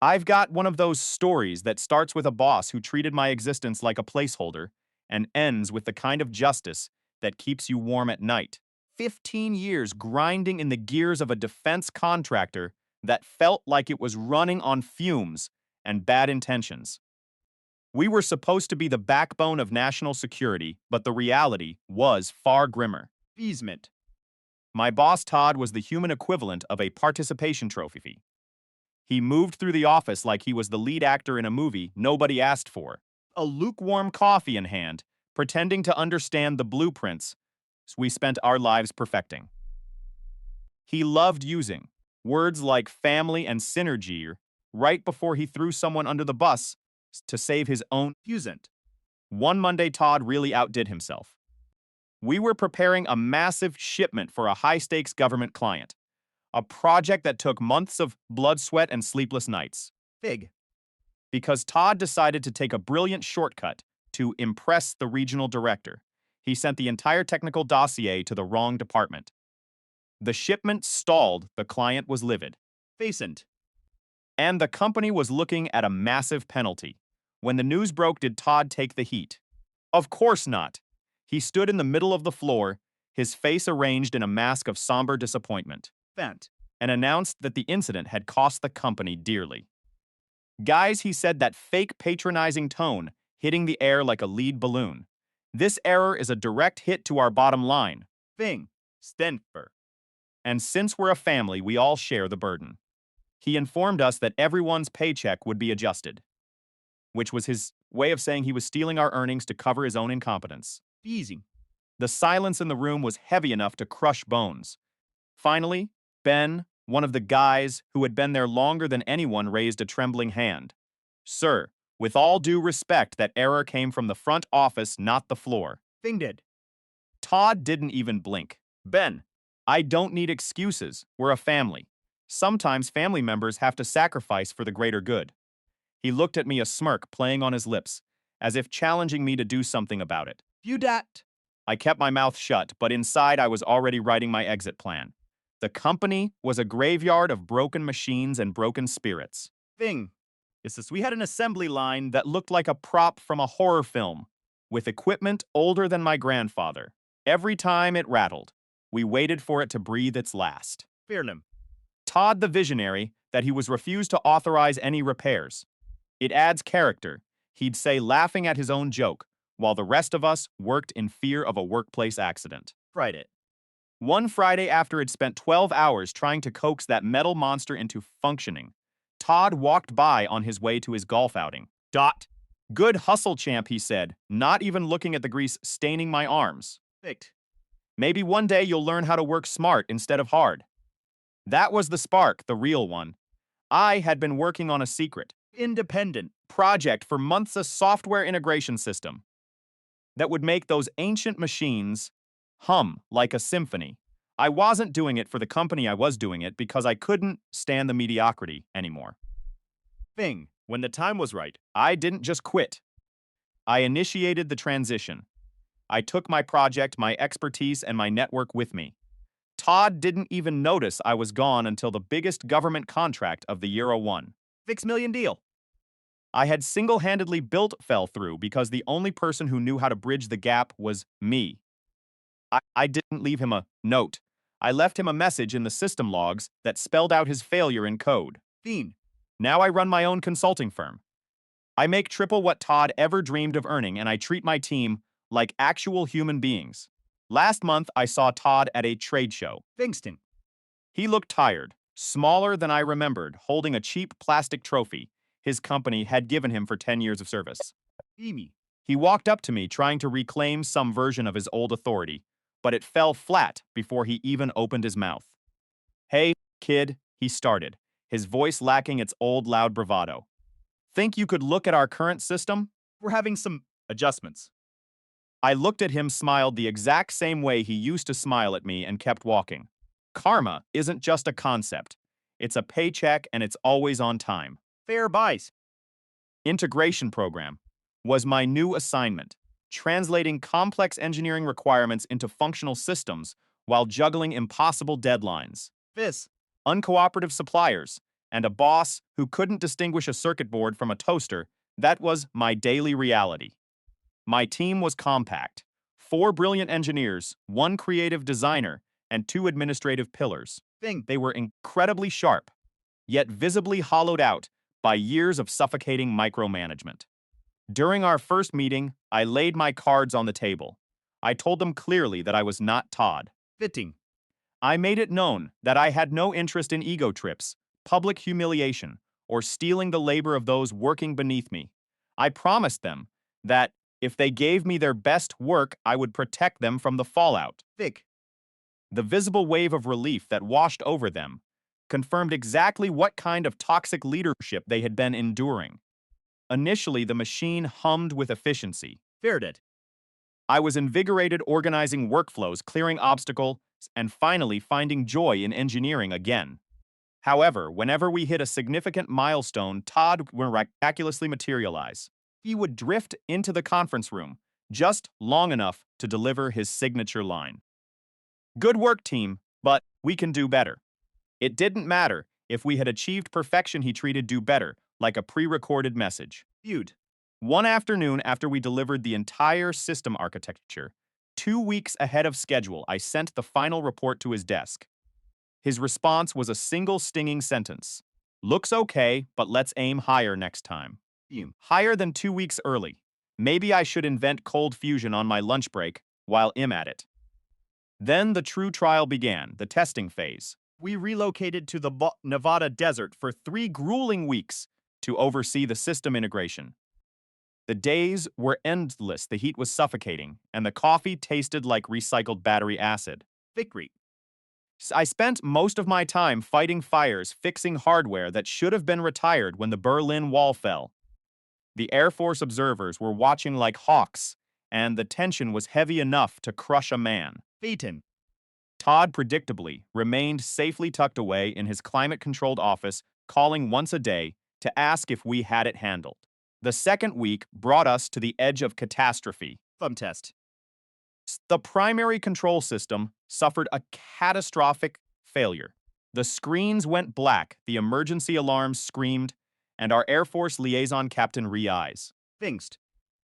I've got one of those stories that starts with a boss who treated my existence like a placeholder and ends with the kind of justice that keeps you warm at night. 15 years grinding in the gears of a defense contractor that felt like it was running on fumes and bad intentions. We were supposed to be the backbone of national security, but the reality was far grimmer. Appeasement. My boss Todd was the human equivalent of a participation trophy. He moved through the office like he was the lead actor in a movie nobody asked for, a lukewarm coffee in hand, pretending to understand the blueprints we spent our lives perfecting. He loved using words like family and synergy right before he threw someone under the bus to save his own fusant. One Monday, Todd really outdid himself. We were preparing a massive shipment for a high-stakes government client, a project that took months of blood, sweat, and sleepless nights. Fig. Because Todd decided to take a brilliant shortcut to impress the regional director, he sent the entire technical dossier to the wrong department. The shipment stalled, the client was livid. Facent. And the company was looking at a massive penalty. When the news broke, did Todd take the heat? Of course not. He stood in the middle of the floor, his face arranged in a mask of somber disappointment, and announced that the incident had cost the company dearly. Guys, he said, that fake patronizing tone hitting the air like a lead balloon. This error is a direct hit to our bottom line. Thing. Stenfer. And since we're a family, we all share the burden. He informed us that everyone's paycheck would be adjusted, which was his way of saying he was stealing our earnings to cover his own incompetence. Easy. The silence in the room was heavy enough to crush bones. Finally, Ben, one of the guys who had been there longer than anyone, raised a trembling hand. Sir, with all due respect, that error came from the front office, not the floor. Thing did. Todd didn't even blink. Ben, I don't need excuses. We're a family. Sometimes family members have to sacrifice for the greater good. He looked at me, a smirk playing on his lips, as if challenging me to do something about it. You dat. I kept my mouth shut, but inside I was already writing my exit plan. The company was a graveyard of broken machines and broken spirits. Thing. It's this, we had an assembly line that looked like a prop from a horror film, with equipment older than my grandfather. Every time it rattled, we waited for it to breathe its last. Fearnham. Todd the visionary that he was refused to authorize any repairs. It adds character, he'd say, laughing at his own joke, while the rest of us worked in fear of a workplace accident. Friday. One Friday, after it spent 12 hours trying to coax that metal monster into functioning, Todd walked by on his way to his golf outing. Dot. Good hustle, champ, he said, not even looking at the grease staining my arms. Perfect. Maybe one day you'll learn how to work smart instead of hard. That was the spark, the real one. I had been working on a secret, independent project for months, a software integration system that would make those ancient machines hum like a symphony. I wasn't doing it for the company, I was doing it because I couldn't stand the mediocrity anymore. Thing. When the time was right, I didn't just quit. I initiated the transition. I took my project, my expertise, and my network with me. Todd didn't even notice I was gone until the biggest government contract of the year 01. $6 million deal. I had single-handedly built fell through because the only person who knew how to bridge the gap was me. I didn't leave him a note. I left him a message in the system logs that spelled out his failure in code. Fiend. Now I run my own consulting firm. I make triple what Todd ever dreamed of earning, and I treat my team like actual human beings. Last month, I saw Todd at a trade show. Fingston. He looked tired, smaller than I remembered, holding a cheap plastic trophy his company had given him for 10 years of service. Amy. He walked up to me, trying to reclaim some version of his old authority, but it fell flat before he even opened his mouth. Hey, kid, he started, his voice lacking its old loud bravado. Think you could look at our current system? We're having some adjustments. I looked at him, smiled the exact same way he used to smile at me, and kept walking. Karma isn't just a concept. It's a paycheck, and it's always on time. Fair buys. Integration program was my new assignment, translating complex engineering requirements into functional systems while juggling impossible deadlines. Uncooperative suppliers and a boss who couldn't distinguish a circuit board from a toaster, that was my daily reality. My team was compact. 4 brilliant engineers, 1 creative designer, and 2 administrative pillars. They were incredibly sharp, yet visibly hollowed out by years of suffocating micromanagement. During our first meeting, I laid my cards on the table. I told them clearly that I was not Todd. Fitting. I made it known that I had no interest in ego trips, public humiliation, or stealing the labor of those working beneath me. I promised them that if they gave me their best work, I would protect them from the fallout. Vic. The visible wave of relief that washed over them confirmed exactly what kind of toxic leadership they had been enduring. Initially, the machine hummed with efficiency. Feared it. I was invigorated organizing workflows, clearing obstacles, and finally finding joy in engineering again. However, whenever we hit a significant milestone, Todd would miraculously materialize. He would drift into the conference room, just long enough to deliver his signature line. Good work, team, but we can do better. It didn't matter if we had achieved perfection, he treated do better like a pre-recorded message. Viewed. One afternoon after we delivered the entire system architecture, 2 weeks ahead of schedule, I sent the final report to his desk. His response was a single stinging sentence. Looks okay, but let's aim higher next time. Higher than 2 weeks early. Maybe I should invent cold fusion on my lunch break while I'm at it. Then the true trial began, the testing phase. We relocated to the Nevada desert for 3 grueling weeks to oversee the system integration. The days were endless, the heat was suffocating, and the coffee tasted like recycled battery acid. Victory. I spent most of my time fighting fires, fixing hardware that should have been retired when the Berlin Wall fell. The Air Force observers were watching like hawks, and the tension was heavy enough to crush a man. Beaten. Todd, predictably, remained safely tucked away in his climate-controlled office, calling once a day to ask if we had it handled. The second week brought us to the edge of catastrophe. Thumb test. The primary control system suffered a catastrophic failure. The screens went black, the emergency alarms screamed, and our Air Force liaison captain Re-Eyes Fingst.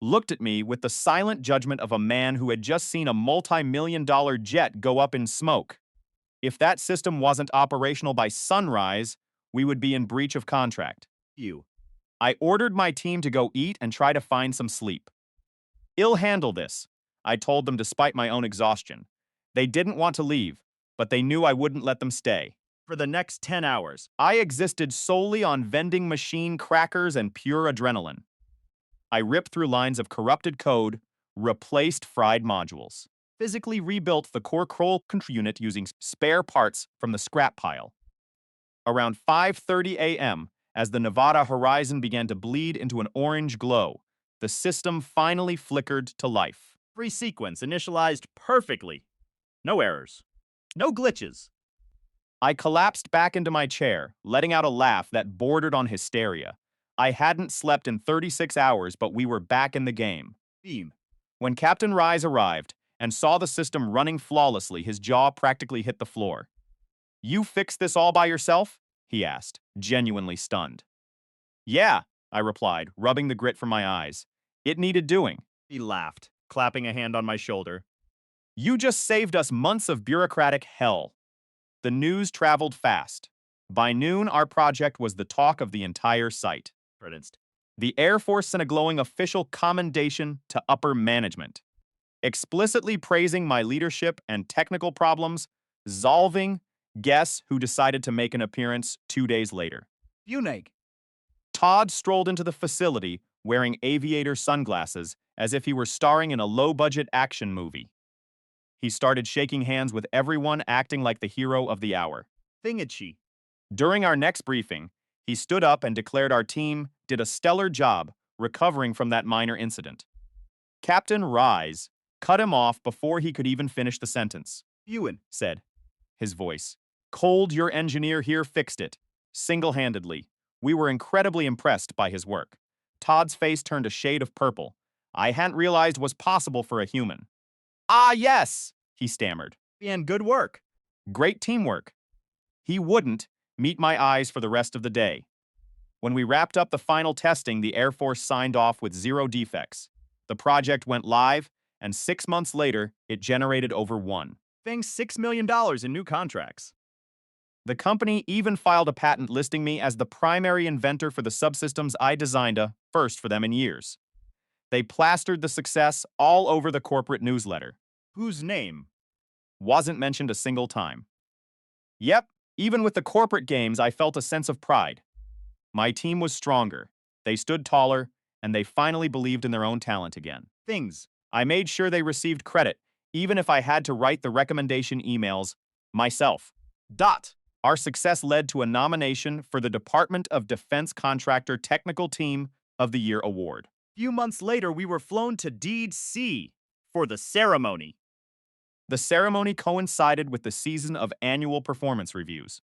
looked at me with the silent judgment of a man who had just seen a multi-million-dollar jet go up in smoke. If that system wasn't operational by sunrise, we would be in breach of contract. You. I ordered my team to go eat and try to find some sleep. I'll handle this, I told them despite my own exhaustion. They didn't want to leave, but they knew I wouldn't let them stay. For the next 10 hours. I existed solely on vending machine crackers and pure adrenaline. I ripped through lines of corrupted code, replaced fried modules, physically rebuilt the core control unit using spare parts from the scrap pile. Around 5:30 a.m., as the Nevada horizon began to bleed into an orange glow, the system finally flickered to life. Free sequence initialized perfectly. No errors. No glitches. I collapsed back into my chair, letting out a laugh that bordered on hysteria. I hadn't slept in 36 hours, but we were back in the game. Beam. When Captain Rise arrived and saw the system running flawlessly, his jaw practically hit the floor. "You fixed this all by yourself?" he asked, genuinely stunned. "Yeah," I replied, rubbing the grit from my eyes. "It needed doing." He laughed, clapping a hand on my shoulder. "You just saved us months of bureaucratic hell." The news traveled fast. By noon, our project was the talk of the entire site. The Air Force sent a glowing official commendation to upper management, explicitly praising my leadership and technical problems, solving. Guess who decided to make an appearance 2 days later? Uneg. Todd strolled into the facility wearing aviator sunglasses as if he were starring in a low-budget action movie. He started shaking hands with everyone, acting like the hero of the hour. Thingachi. During our next briefing, he stood up and declared our team did a stellar job recovering from that minor incident. Captain Rise cut him off before he could even finish the sentence. Ewan said, his voice. "Cold, your engineer here fixed it. Single-handedly. We were incredibly impressed by his work." Todd's face turned a shade of purple. I hadn't realized was possible for a human. "Ah, yes," he stammered. and good work. "Great teamwork." He wouldn't Meet my eyes for the rest of the day. When we wrapped up the final testing, the Air Force signed off with zero defects. The project went live, and 6 months later, it generated over Things $6 million in new contracts. The company even filed a patent listing me as the primary inventor for the subsystems I designed, a first for them in years. They plastered the success all over the corporate newsletter. Whose name? Wasn't mentioned a single time. Yep, even with the corporate games, I felt a sense of pride. My team was stronger, they stood taller, and they finally believed in their own talent again. Things. I made sure they received credit, even if I had to write the recommendation emails myself. Dot. Our success led to a nomination for the Department of Defense Contractor Technical Team of the Year award. Few months later, we were flown to D.C. for the ceremony. The ceremony coincided with the season of annual performance reviews.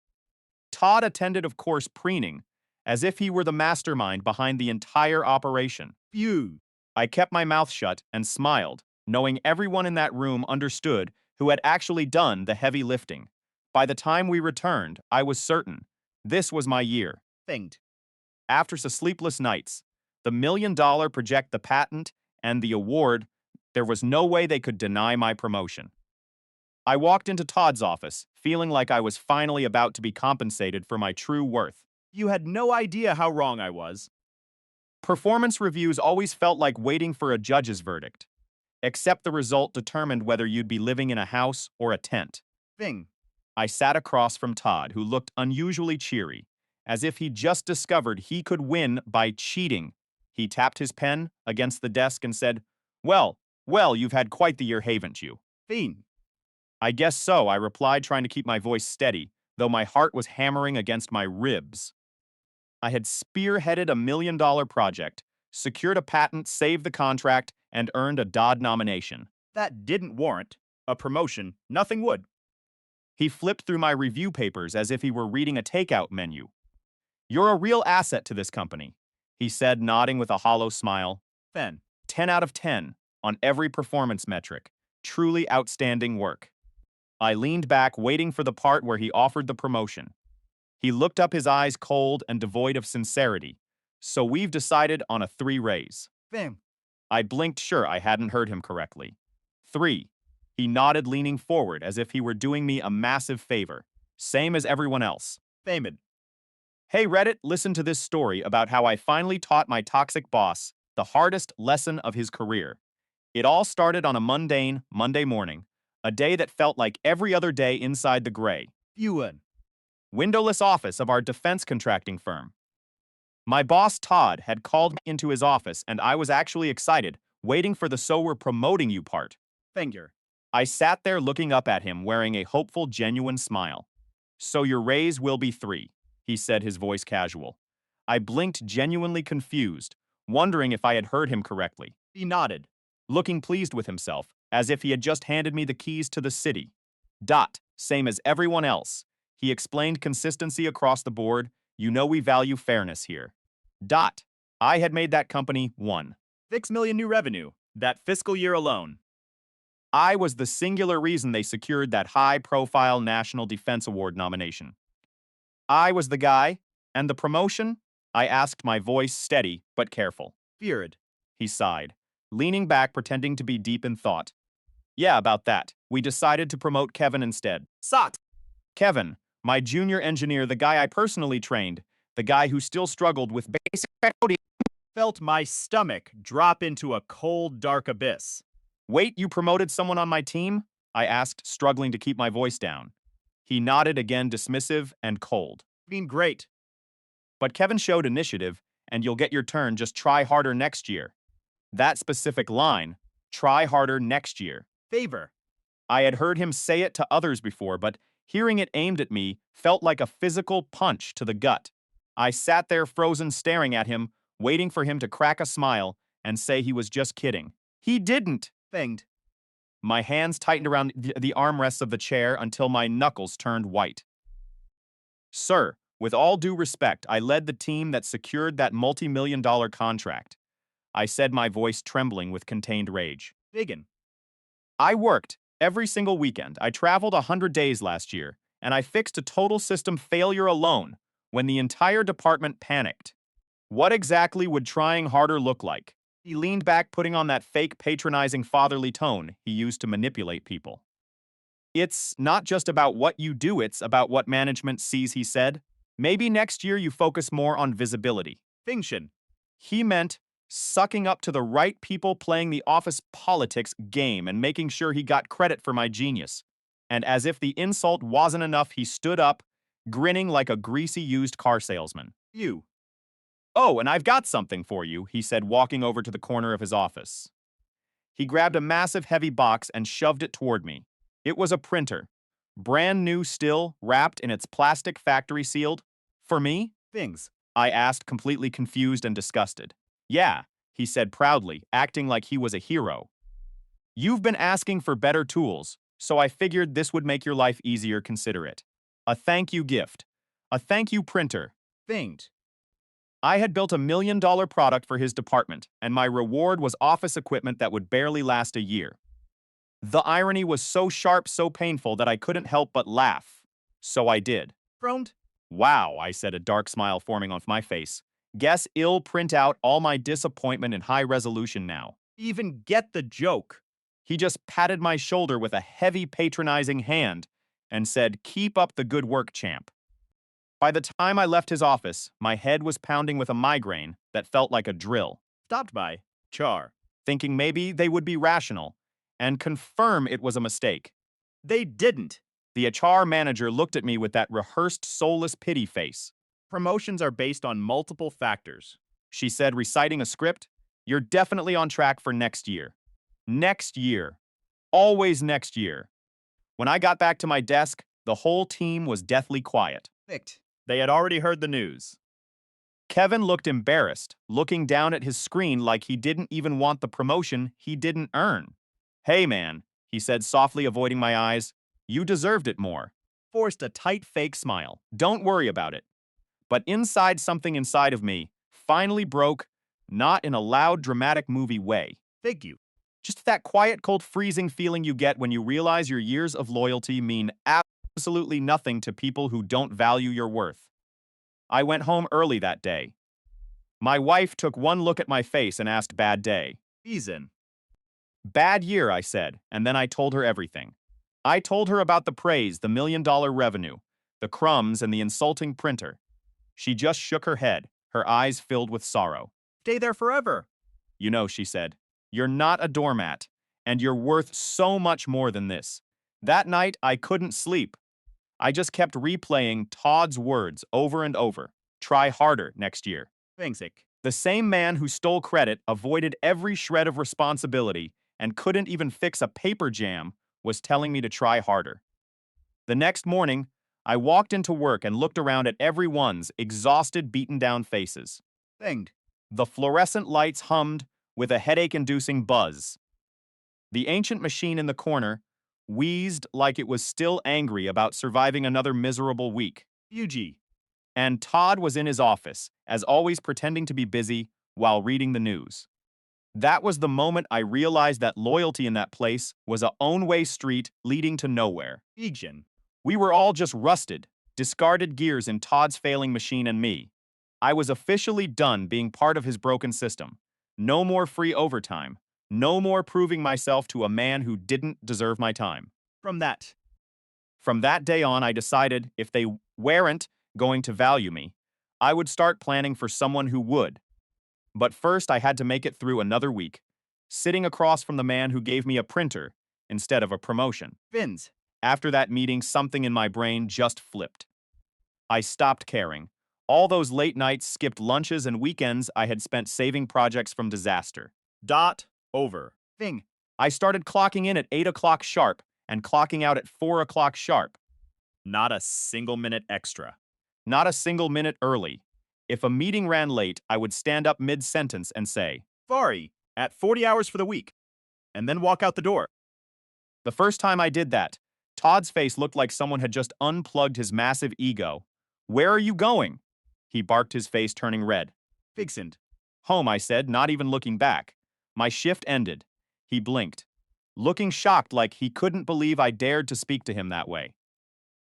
Todd attended, of course, preening, as if he were the mastermind behind the entire operation. Phew. I kept my mouth shut and smiled, knowing everyone in that room understood who had actually done the heavy lifting. By the time we returned, I was certain this was my year. Thinged. After some sleepless nights, the $1 million project, the patent, and the award, there was no way they could deny my promotion. I walked into Todd's office, feeling like I was finally about to be compensated for my true worth. You had no idea how wrong I was. Performance reviews always felt like waiting for a judge's verdict, except the result determined whether you'd be living in a house or a tent. Thing. I sat across from Todd, who looked unusually cheery, as if he'd just discovered he could win by cheating. He tapped his pen against the desk and said, Well, you've had quite the year, haven't you? Fiend. I guess so, I replied, trying to keep my voice steady, though my heart was hammering against my ribs. I had spearheaded a $1 million project, secured a patent, saved the contract, and earned a Dodd nomination. That didn't warrant a promotion. Nothing would. He flipped through my review papers as if he were reading a takeout menu. You're a real asset to this company, he said, nodding with a hollow smile. Then. 10 out of 10 on every performance metric. Truly outstanding work. I leaned back, waiting for the part where he offered the promotion. He looked up, his eyes cold and devoid of sincerity. So we've decided on a 3 raise. Fam. I blinked, sure I hadn't heard him correctly. 3. He nodded, leaning forward as if he were doing me a massive favor. Same as everyone else. Famed. Hey Reddit, listen to this story about how I finally taught my toxic boss the hardest lesson of his career. It all started on a mundane Monday morning, a day that felt like every other day inside the gray, Ewan. windowless office of our defense contracting firm. My boss, Todd, had called me into his office, and I was actually excited, waiting for the "so we're promoting you" part. Finger. I sat there looking up at him, wearing a hopeful, genuine smile. So your raise will be 3, he said, his voice casual. I blinked, genuinely confused, wondering if I had heard him correctly. He nodded, looking pleased with himself, as if he had just handed me the keys to the city. Same as everyone else. He explained, consistency across the board. You know we value fairness here. I had made that company 6 million new revenue, that fiscal year alone. I was the singular reason they secured that high-profile National Defense Award nomination. I was the guy, and the promotion? I asked, my voice steady but careful. Feared. He sighed, leaning back, pretending to be deep in thought. Yeah, about that. We decided to promote Kevin instead. Sot. Kevin, my junior engineer, the guy I personally trained, the guy who still struggled with basic coding. Felt my stomach drop into a cold, dark abyss. Wait, you promoted someone on my team? I asked, struggling to keep my voice down. He nodded again, dismissive and cold. Been great. But Kevin showed initiative, and you'll get your turn, just try harder next year. That specific line, try harder next year. Favor. I had heard him say it to others before, but hearing it aimed at me felt like a physical punch to the gut. I sat there frozen, staring at him, waiting for him to crack a smile and say he was just kidding. He didn't. Finged. My hands tightened around the armrests of the chair until my knuckles turned white. Sir, with all due respect, I led the team that secured that multi-million-dollar contract. I said, my voice trembling with contained rage. Biggin. I worked every single weekend. I traveled 100 days last year, and I fixed a total system failure alone when the entire department panicked. What exactly would trying harder look like? He leaned back, putting on that fake, patronizing fatherly tone he used to manipulate people. It's not just about what you do, it's about what management sees, he said. Maybe next year you focus more on visibility. Fingshin. He meant sucking up to the right people, playing the office politics game and making sure he got credit for my genius. And as if the insult wasn't enough, he stood up, grinning like a greasy used car salesman. You. Oh, and I've got something for you, he said, walking over to the corner of his office. He grabbed a massive heavy box and shoved it toward me. It was a printer. Brand new still, wrapped in its plastic, factory sealed. For me? Things. I asked, completely confused and disgusted. Yeah, he said proudly, acting like he was a hero. You've been asking for better tools, so I figured this would make your life easier. Consider it. A thank you gift. A thank you printer. Thinged. I had built $1 million product for his department, and my reward was office equipment that would barely last a year. The irony was so sharp, so painful that I couldn't help but laugh. So I did. Frowned. Wow, I said, a dark smile forming on my face. Guess I'll print out all my disappointment in high resolution now. Even get the joke. He just patted my shoulder with a heavy, patronizing hand and said, "Keep up the good work, champ." By the time I left his office, my head was pounding with a migraine that felt like a drill, Stopped by. Char. thinking maybe they would be rational and confirm it was a mistake. They didn't. The HR manager looked at me with that rehearsed, soulless pity face. Promotions are based on multiple factors. She said, reciting a script, "You're definitely on track for next year. Next year. Always next year." When I got back to my desk, the whole team was deathly quiet. Picked. They had already heard the news. Kevin looked embarrassed, looking down at his screen like he didn't even want the promotion he didn't earn. "Hey, man," he said, softly avoiding my eyes. "You deserved it more." Forced a tight, fake smile. "Don't worry about it." But something inside of me finally broke, not in a loud, dramatic movie way. Thank you. Just that quiet, cold, freezing feeling you get when you realize your years of loyalty mean absolutely nothing to people who don't value your worth. I went home early that day. My wife took one look at my face and asked, "Bad day?" Reason. "Bad year," I said, and then I told her everything. I told her about the praise, the $1 million revenue, the crumbs, and the insulting printer. She just shook her head, her eyes filled with sorrow. Stay there forever. "You know," she said, "you're not a doormat, and you're worth so much more than this." That night, I couldn't sleep. I just kept replaying Todd's words over and over. Try harder next year. Thingsick. The same man who stole credit, avoided every shred of responsibility, and couldn't even fix a paper jam was telling me to try harder. The next morning, I walked into work and looked around at everyone's exhausted, beaten-down faces. Thinged. The fluorescent lights hummed with a headache-inducing buzz. The ancient machine in the corner wheezed like it was still angry about surviving another miserable week. UG. And Todd was in his office, as always pretending to be busy while reading the news. That was the moment I realized that loyalty in that place was a own-way street leading to nowhere. Egan. We were all just rusted, discarded gears in Todd's failing machine and me. I was officially done being part of his broken system. No more free overtime. No more proving myself to a man who didn't deserve my time. From that day on, I decided if they weren't going to value me, I would start planning for someone who would. But first, I had to make it through another week, sitting across from the man who gave me a printer instead of a promotion. Fins. After that meeting, something in my brain just flipped. I stopped caring. All those late nights, skipped lunches, and weekends I had spent saving projects from disaster. Dot. Over. Thing. I started clocking in at 8 o'clock sharp and clocking out at 4 o'clock sharp. Not a single minute extra. Not a single minute early. If a meeting ran late, I would stand up mid-sentence and say, Fari, at 40 hours for the week, and then walk out the door. The first time I did that, Todd's face looked like someone had just unplugged his massive ego. "Where are you going?" He barked, his face turning red. Fixend. "Home," I said, not even looking back. My shift ended. He blinked, looking shocked like he couldn't believe I dared to speak to him that way.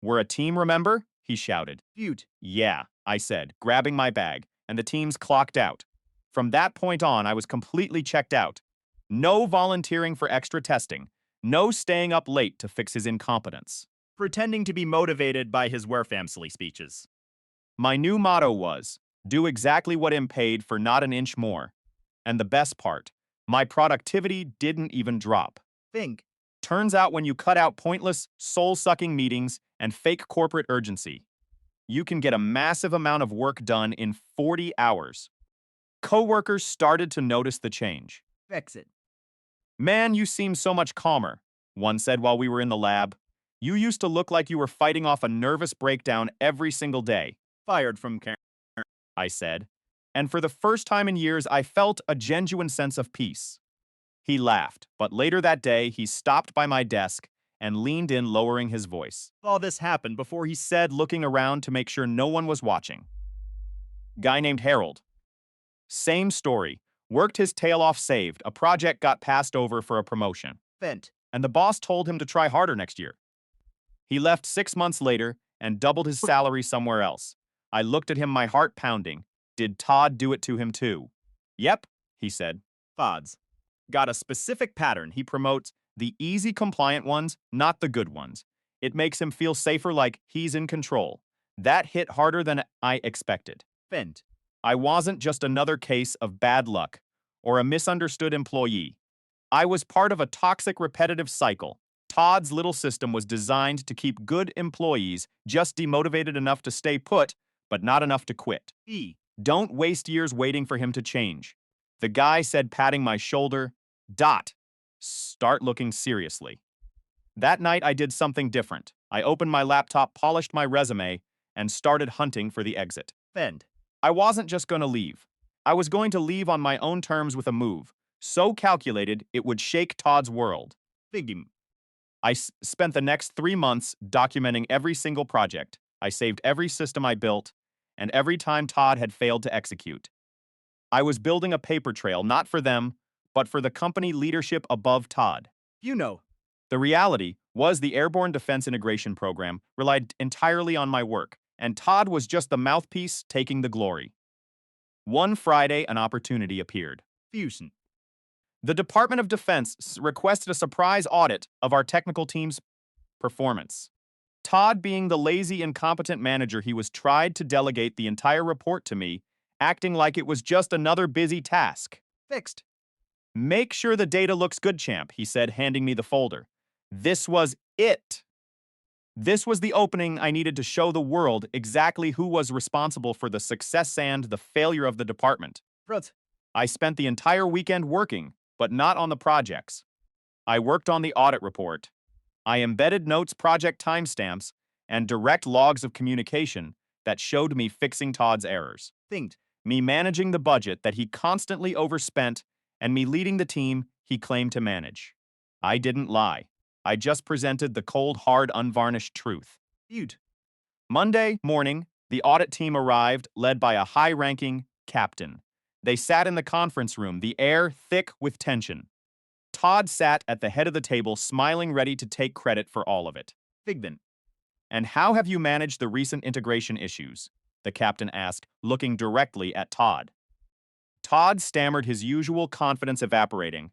We're a team, remember? He shouted. Feud. Yeah, I said, grabbing my bag, and the teams clocked out. From that point on, I was completely checked out. No volunteering for extra testing. No staying up late to fix his incompetence. Pretending to be motivated by his werefamsely speeches. My new motto was, do exactly what I'm paid for not an inch more. And the best part, my productivity didn't even drop. Think. Turns out when you cut out pointless, soul-sucking meetings and fake corporate urgency, you can get a massive amount of work done in 40 hours. Coworkers started to notice the change. Fix it. Man, you seem so much calmer, one said while we were in the lab. You used to look like you were fighting off a nervous breakdown every single day. Fired from Karen. I said, and for the first time in years, I felt a genuine sense of peace. He laughed, but later that day, he stopped by my desk and leaned in, lowering his voice. All this happened before He said, looking around to make sure no one was watching. Guy named Harold. Same story. Worked his tail off, saved. A project got passed over for a promotion. Vent. And the boss told him to try harder next year. He left 6 months later and doubled his salary somewhere else. I looked at him, my heart pounding. Did Todd do it to him too? Yep, he said. Fods. Got a specific pattern. He promotes the easy, compliant ones, not the good ones. It makes him feel safer, like he's in control. That hit harder than I expected. Vent. I wasn't just another case of bad luck or a misunderstood employee. I was part of a toxic, repetitive cycle. Todd's little system was designed to keep good employees just demotivated enough to stay put, but not enough to quit. Don't waste years waiting for him to change. The guy said, patting my shoulder. Start looking seriously. That night, I did something different. I opened my laptop, polished my resume, and started hunting for the exit. Fend. I wasn't just going to leave. I was going to leave on my own terms with a move, so calculated it would shake Todd's world. Figim. I spent the next 3 months documenting every single project. I saved every system I built, and every time Todd had failed to execute. I was building a paper trail, not for them, but for the company leadership above Todd. You know. The reality was the Airborne Defense Integration Program relied entirely on my work, and Todd was just the mouthpiece taking the glory. One Friday, an opportunity appeared. Fusion. The Department of Defense requested a surprise audit of our technical team's performance. Todd, being the lazy, incompetent manager he was, tried to delegate the entire report to me, acting like it was just another busy task. Fixed. Make sure the data looks good, champ, he said, handing me the folder. This was it. This was the opening I needed to show the world exactly who was responsible for the success and the failure of the department. Front. I spent the entire weekend working, but not on the projects. I worked on the audit report. I embedded notes, project timestamps, and direct logs of communication that showed me fixing Todd's errors. Thinked. Me managing the budget that he constantly overspent, and me leading the team he claimed to manage. I didn't lie. I just presented the cold, hard, unvarnished truth. Feud. Monday morning, the audit team arrived, led by a high-ranking captain. They sat in the conference room, the air thick with tension. Todd sat at the head of the table, smiling, ready to take credit for all of it. Figden. And how have you managed the recent integration issues? The captain asked, looking directly at Todd. Todd stammered, his usual confidence evaporating.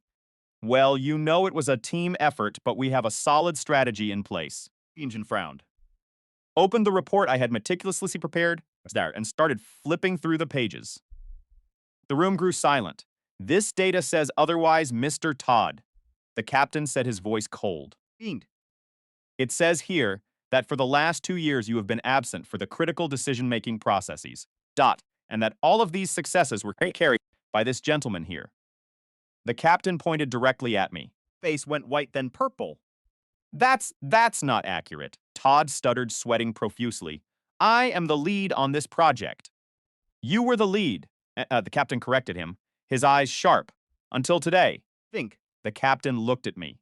Well, you know it was a team effort, but we have a solid strategy in place. Engine frowned. Opened the report I had meticulously prepared and started flipping through the pages. The room grew silent. This data says otherwise, Mr. Todd. The captain said, his voice cold. Fiend. It says here that for the last 2 years you have been absent for the critical decision-making processes. And that all of these successes were carried by this gentleman here. The captain pointed directly at me. Face went white, then purple. That's not accurate. Todd stuttered, sweating profusely. I am the lead on this project. You were the lead. The captain corrected him, his eyes sharp. Until today. Think. The captain looked at me.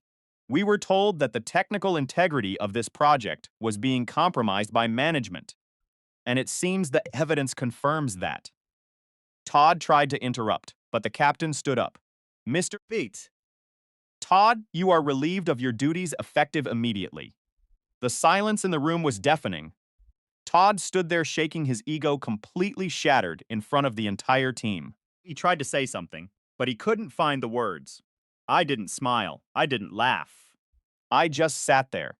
We were told that the technical integrity of this project was being compromised by management. And it seems the evidence confirms that. Todd tried to interrupt, but the captain stood up. Mr. Bates. Todd, you are relieved of your duties effective immediately. The silence in the room was deafening. Todd stood there shaking his ego completely shattered in front of the entire team. He tried to say something, but he couldn't find the words. I didn't smile. I didn't laugh. I just sat there.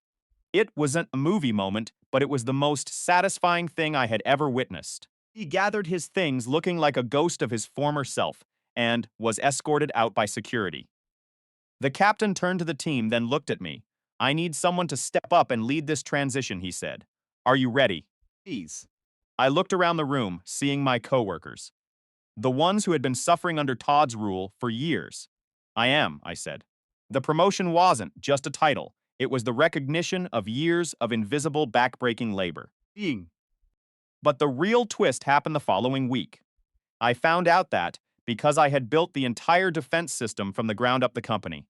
It wasn't a movie moment, but it was the most satisfying thing I had ever witnessed. He gathered his things looking like a ghost of his former self and was escorted out by security. The captain turned to the team, then looked at me. I need someone to step up and lead this transition, he said. Are you ready? Please. I looked around the room, seeing my coworkers, the ones who had been suffering under Todd's rule for years. I am, I said. The promotion wasn't just a title. It was the recognition of years of invisible backbreaking labor. Being. But the real twist happened the following week. I found out that, because I had built the entire defense system from the ground up, the company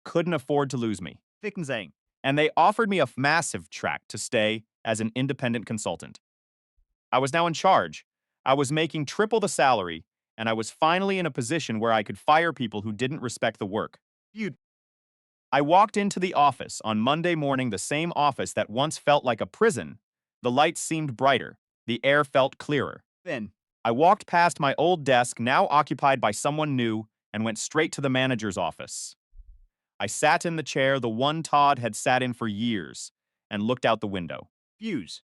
couldn't afford to lose me. Zhang. And they offered me a massive track to stay as an independent consultant. I was now in charge. I was making triple the salary, and I was finally in a position where I could fire people who didn't respect the work. I walked into the office on Monday morning, the same office that once felt like a prison. The lights seemed brighter. The air felt clearer. Then. I walked past my old desk, now occupied by someone new, and went straight to the manager's office. I sat in the chair, the one Todd had sat in for years, and looked out the window. Fuse.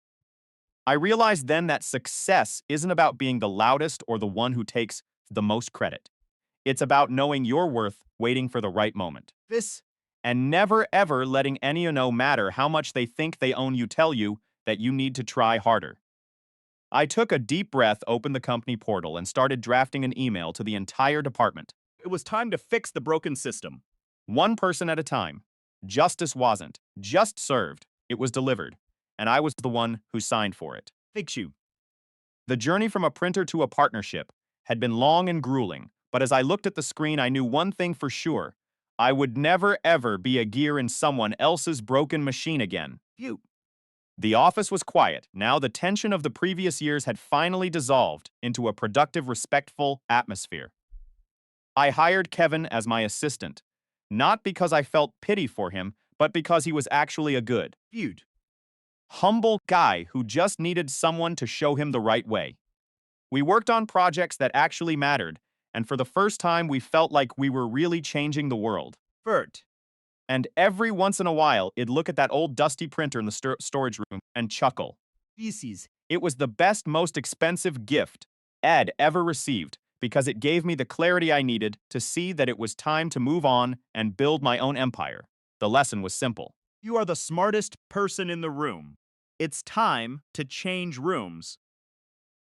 I realized then that success isn't about being the loudest or the one who takes the most credit. It's about knowing your worth, waiting for the right moment. And never ever letting anyone, no matter how much they think they own you, tell you that you need to try harder. I took a deep breath, opened the company portal, and started drafting an email to the entire department. It was time to fix the broken system. One person at a time. Justice wasn't just served, it was delivered, and I was the one who signed for it. Fix you. The journey from a printer to a partnership had been long and grueling, but as I looked at the screen, I knew one thing for sure. I would never ever be a gear in someone else's broken machine again. Phew. The office was quiet. Now the tension of the previous years had finally dissolved into a productive, respectful atmosphere. I hired Kevin as my assistant, not because I felt pity for him, but because he was actually a good, humble guy who just needed someone to show him the right way. We worked on projects that actually mattered, and for the first time we felt like we were really changing the world. Bert. And every once in a while, it'd look at that old dusty printer in the storage room and chuckle. Feces. It was the best, most expensive gift Ed ever received because it gave me the clarity I needed to see that it was time to move on and build my own empire. The lesson was simple. You are the smartest person in the room. It's time to change rooms.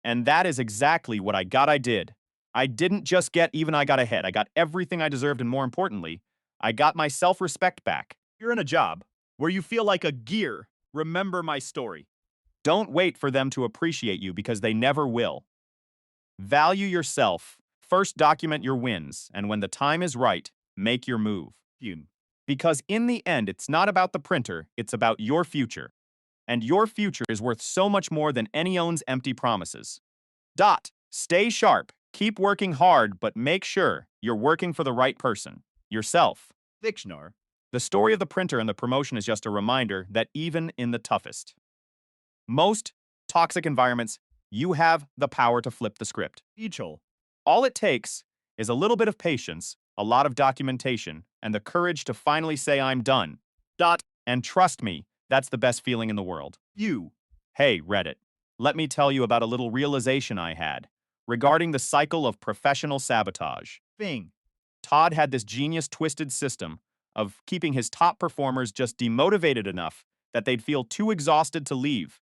And that is exactly what I did. I didn't just get even, I got ahead. I got everything I deserved, and more importantly, I got my self-respect back. You're in a job where you feel like a gear. Remember my story. Don't wait for them to appreciate you because they never will. Value yourself. First, document your wins, and when the time is right, make your move. Because in the end, it's not about the printer, it's about your future. And your future is worth so much more than anyone's empty promises. Stay sharp, keep working hard, but make sure you're working for the right person, yourself. Dictionary. The story of the printer and the promotion is just a reminder that even in the toughest, most toxic environments, you have the power to flip the script. All it takes is a little bit of patience, a lot of documentation, and the courage to finally say, I'm done. And trust me, that's the best feeling in the world. Hey, Reddit, let me tell you about a little realization I had regarding the cycle of professional sabotage. Todd had this genius twisted system of keeping his top performers just demotivated enough that they'd feel too exhausted to leave.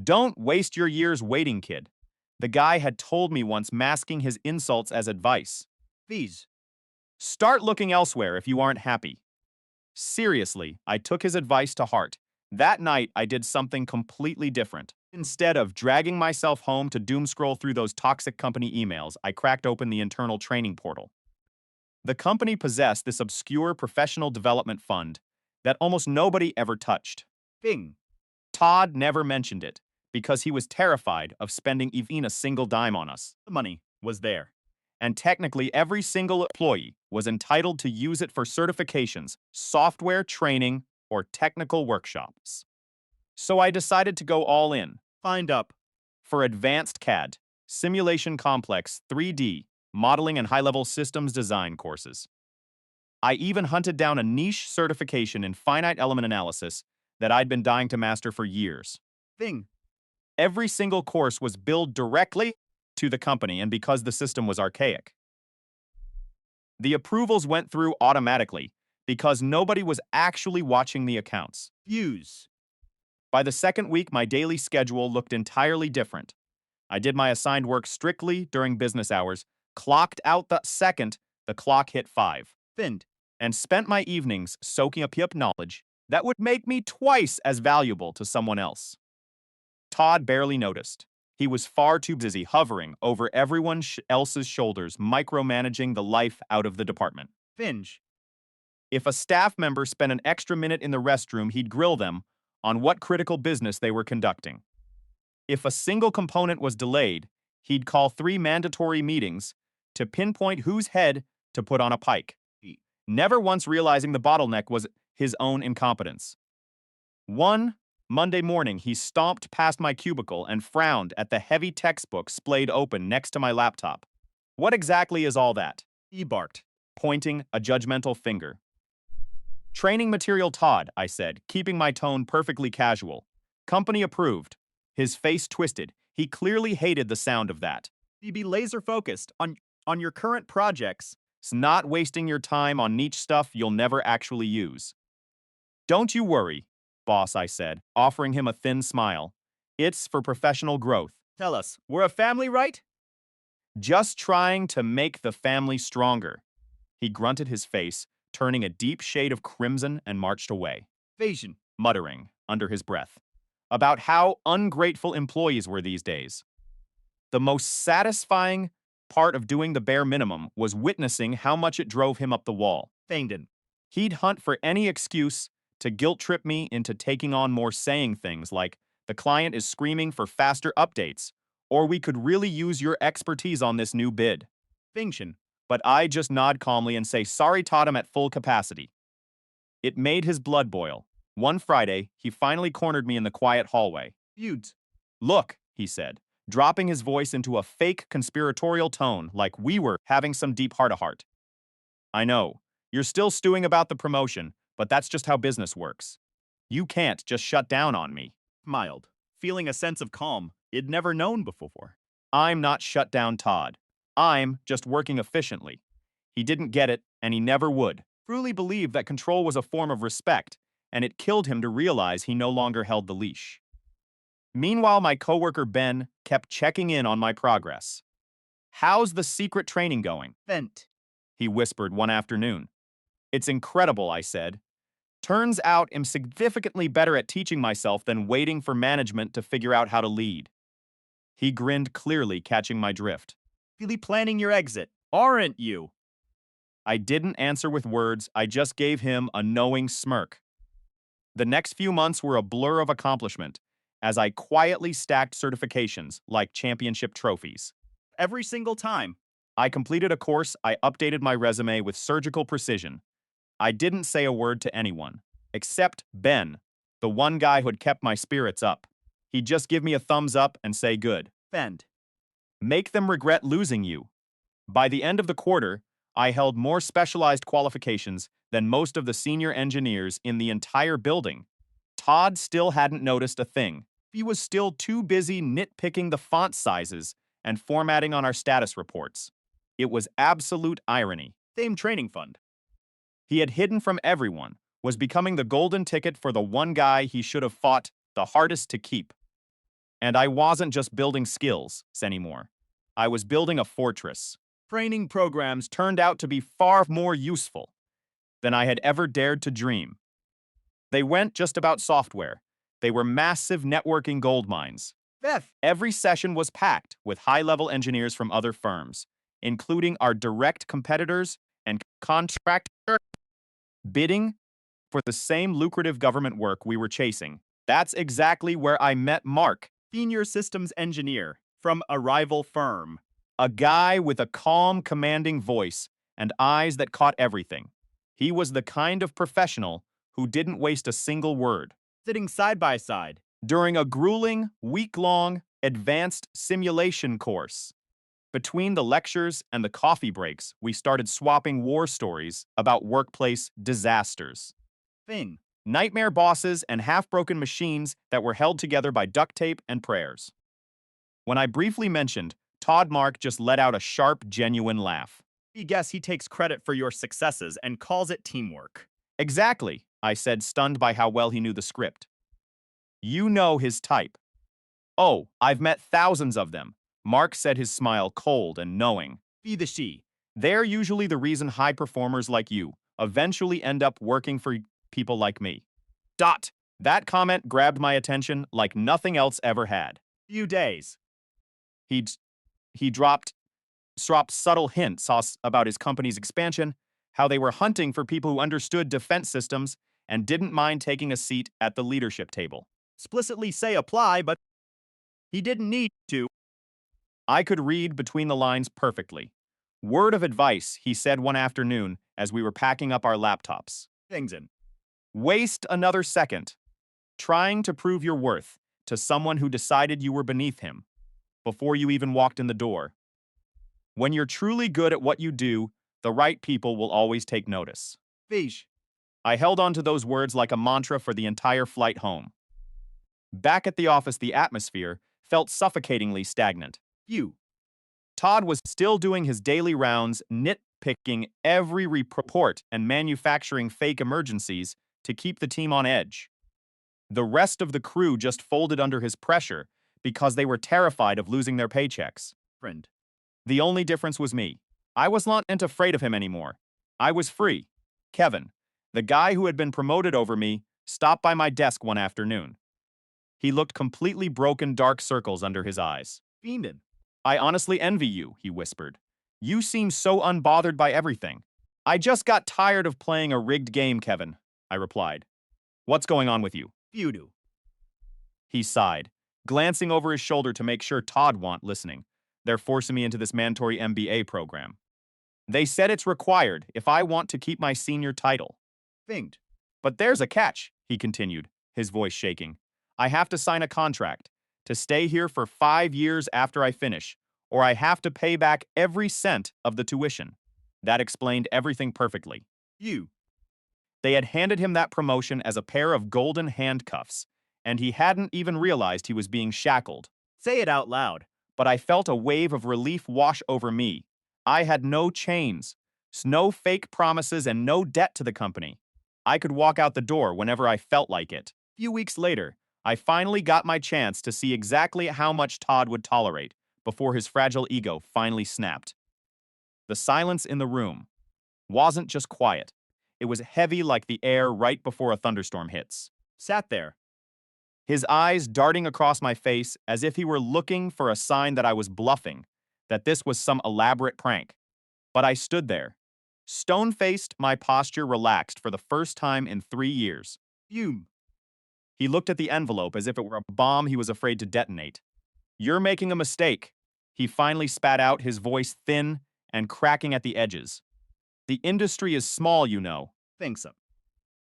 Don't waste your years waiting, kid. The guy had told me once, masking his insults as advice. Start looking elsewhere if you aren't happy. Seriously, I took his advice to heart. That night, I did something completely different. Instead of dragging myself home to doom scroll through those toxic company emails, I cracked open the internal training portal. The company possessed this obscure professional development fund that almost nobody ever touched. Todd never mentioned it because he was terrified of spending even a single dime on us. The money was there. And technically, every single employee was entitled to use it for certifications, software training, or technical workshops. So I decided to go all in Find up. for advanced CAD, simulation complex, 3D, modeling and high-level systems design courses. I even hunted down a niche certification in finite element analysis that I'd been dying to master for years. Thing. Every single course was billed directly to the company, and because the system was archaic. The approvals went through automatically because nobody was actually watching the accounts. Fuse. By the second week, my daily schedule looked entirely different. I did my assigned work strictly during business hours, clocked out the second the clock hit 5, Find. and spent my evenings soaking up knowledge that would make me twice as valuable to someone else. Todd barely noticed. He was far too busy hovering over everyone else's shoulders, micromanaging the life out of the department. Finge. If a staff member spent an extra minute in the restroom, he'd grill them on what critical business they were conducting. If a single component was delayed, he'd call 3 mandatory meetings to pinpoint whose head to put on a pike, never once realizing the bottleneck was his own incompetence. One Monday morning, he stomped past my cubicle and frowned at the heavy textbook splayed open next to my laptop. "What exactly is all that?" He barked. pointing a judgmental finger. "Training material, Todd," I said, keeping my tone perfectly casual. "Company approved." His face twisted. He clearly hated the sound of that. You be laser focused on your current projects. It's not wasting your time on niche stuff you'll never actually use. "Don't you worry, boss," I said, offering him a thin smile. "It's for professional growth. Tell us, we're a family, right? Just trying to make the family stronger." He grunted his face, turning a deep shade of crimson, and marched away, Vasion. muttering under his breath about how ungrateful employees were these days. The most satisfying part of doing the bare minimum was witnessing how much it drove him up the wall. Fangden. He'd hunt for any excuse to guilt trip me into taking on more, saying things like, "The client is screaming for faster updates," or "We could really use your expertise on this new bid." Function. But I just nod calmly and say, "Sorry, Todd, I'm at full capacity." It made his blood boil. One Friday, he finally cornered me in the quiet hallway. Feuds. "Look," he said, dropping his voice into a fake conspiratorial tone like we were having some deep heart-to-heart. "I know, you're still stewing about the promotion, but that's just how business works. You can't just shut down on me." Mild. Feeling a sense of calm he'd never known before. "I'm not shut down, Todd. I'm just working efficiently." He didn't get it, and he never would. Truly believed that control was a form of respect, and it killed him to realize he no longer held the leash. Meanwhile, my coworker Ben kept checking in on my progress. "How's the secret training going?" Vent. he whispered one afternoon. "It's incredible," I said. "Turns out I'm significantly better at teaching myself than waiting for management to figure out how to lead." He grinned, clearly catching my drift. Really planning your exit, aren't you? I didn't answer with words, I just gave him a knowing smirk. The next few months were a blur of accomplishment, as I quietly stacked certifications like championship trophies. Every single time. I completed a course, I updated my resume with surgical precision. I didn't say a word to anyone, except Ben, the one guy who'd kept my spirits up. He'd just give me a thumbs up and say good. Fend. Make them regret losing you. By the end of the quarter, I held more specialized qualifications than most of the senior engineers in the entire building. Todd still hadn't noticed a thing. He was still too busy nitpicking the font sizes and formatting on our status reports. It was absolute irony. Same training fund. He had hidden from everyone, was becoming the golden ticket for the one guy he should have fought the hardest to keep. And I wasn't just building skills anymore. I was building a fortress. Training programs turned out to be far more useful than I had ever dared to dream. They weren't just about software. They were massive networking gold mines. Beth. Every session was packed with high-level engineers from other firms, including our direct competitors and contractors, bidding for the same lucrative government work we were chasing. That's exactly where I met Mark, Senior systems engineer from a rival firm. a guy with a calm, commanding voice and eyes that caught everything. He was the kind of professional who didn't waste a single word. Sitting side by side, during a grueling, week-long advanced simulation course. Between the lectures and the coffee breaks, we started swapping war stories about workplace disasters. Thing. Nightmare bosses and half-broken machines that were held together by duct tape and prayers. When I briefly mentioned, Todd Mark just let out a sharp, genuine laugh. I guess he takes credit for your successes and calls it teamwork. Exactly, I said, stunned by how well he knew the script. You know his type. Oh, I've met thousands of them. Mark said, his smile cold and knowing. Be the she. They're usually the reason high performers like you eventually end up working for people like me. Dot. That comment grabbed my attention like nothing else ever had. Few days. He dropped subtle hints about his company's expansion, how they were hunting for people who understood defense systems and didn't mind taking a seat at the leadership table. Explicitly say apply, but he didn't need to. I could read between the lines perfectly. Word of advice, he said one afternoon as we were packing up our laptops. Things in. Waste another second trying to prove your worth to someone who decided you were beneath him before you even walked in the door. When you're truly good at what you do, the right people will always take notice. Fish. I held on to those words like a mantra for the entire flight home. Back at the office, the atmosphere felt suffocatingly stagnant. Few. Todd was still doing his daily rounds, nitpicking every report and manufacturing fake emergencies to keep the team on edge. The rest of the crew just folded under his pressure because they were terrified of losing their paychecks. Friend. The only difference was me. I wasn't afraid of him anymore. I was free. Kevin, the guy who had been promoted over me, stopped by my desk one afternoon. He looked completely broken, dark circles under his eyes. Fiendin. I honestly envy you, he whispered. You seem so unbothered by everything. I just got tired of playing a rigged game, Kevin, I replied. What's going on with you? Few do. He sighed, glancing over his shoulder to make sure Todd wasn't listening. They're forcing me into this mandatory MBA program. They said it's required if I want to keep my senior title. Thinged. But there's a catch, he continued, his voice shaking. I have to sign a contract to stay here for 5 years after I finish, or I have to pay back every cent of the tuition. That explained everything perfectly. You. They had handed him that promotion as a pair of golden handcuffs, and he hadn't even realized he was being shackled. Say it out loud. But I felt a wave of relief wash over me. I had no chains, no fake promises, and no debt to the company. I could walk out the door whenever I felt like it. A few weeks later, I finally got my chance to see exactly how much Todd would tolerate before his fragile ego finally snapped. The silence in the room wasn't just quiet. It was heavy like the air right before a thunderstorm hits. Sat there. His eyes darting across my face as if he were looking for a sign that I was bluffing, that this was some elaborate prank. But I stood there, stone-faced, my posture relaxed for the first time in 3 years. Fume. He looked at the envelope as if it were a bomb he was afraid to detonate. You're making a mistake. He finally spat out, his voice thin and cracking at the edges. The industry is small, you know. Think so.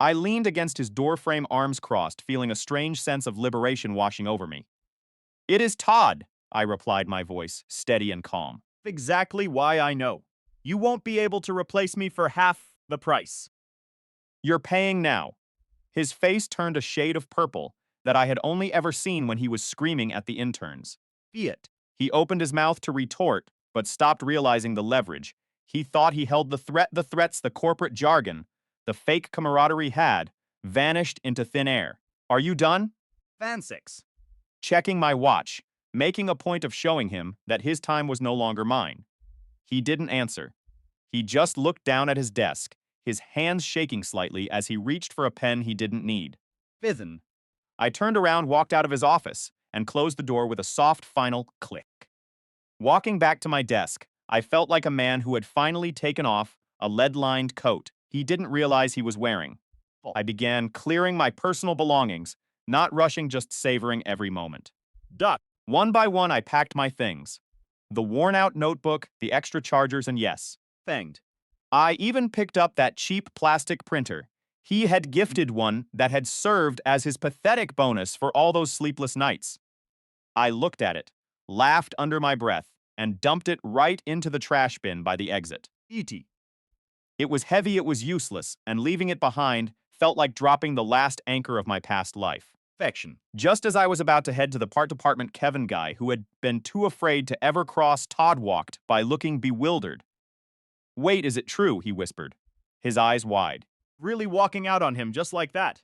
I leaned against his doorframe, arms crossed, feeling a strange sense of liberation washing over me. It is Todd, I replied, my voice steady and calm. Exactly why I know. You won't be able to replace me for half the price. You're paying now. His face turned a shade of purple that I had only ever seen when he was screaming at the interns. Fiat. He opened his mouth to retort, but stopped, realizing the leverage. He thought he held the threats, the corporate jargon, the fake camaraderie had vanished into thin air. Are you done? Fan 6. Checking my watch, making a point of showing him that his time was no longer mine. He didn't answer. He just looked down at his desk, his hands shaking slightly as he reached for a pen he didn't need. Fithin. I turned around, walked out of his office, and closed the door with a soft final click. Walking back to my desk, I felt like a man who had finally taken off a lead-lined coat he didn't realize he was wearing. I began clearing my personal belongings, not rushing, just savoring every moment. Duck. One by one, I packed my things. The worn-out notebook, the extra chargers, and yes, Fanged. I even picked up that cheap plastic printer He had gifted one that had served as his pathetic bonus for all those sleepless nights. I looked at it, laughed under my breath, and dumped it right into the trash bin by the exit. E.T. It was heavy, it was useless, and leaving it behind felt like dropping the last anchor of my past life. Affection. Just as I was about to head to the part department Kevin guy who had been too afraid to ever cross Todd walked by looking bewildered. "Wait, is it true?" he whispered, his eyes wide. Really walking out on him just like that.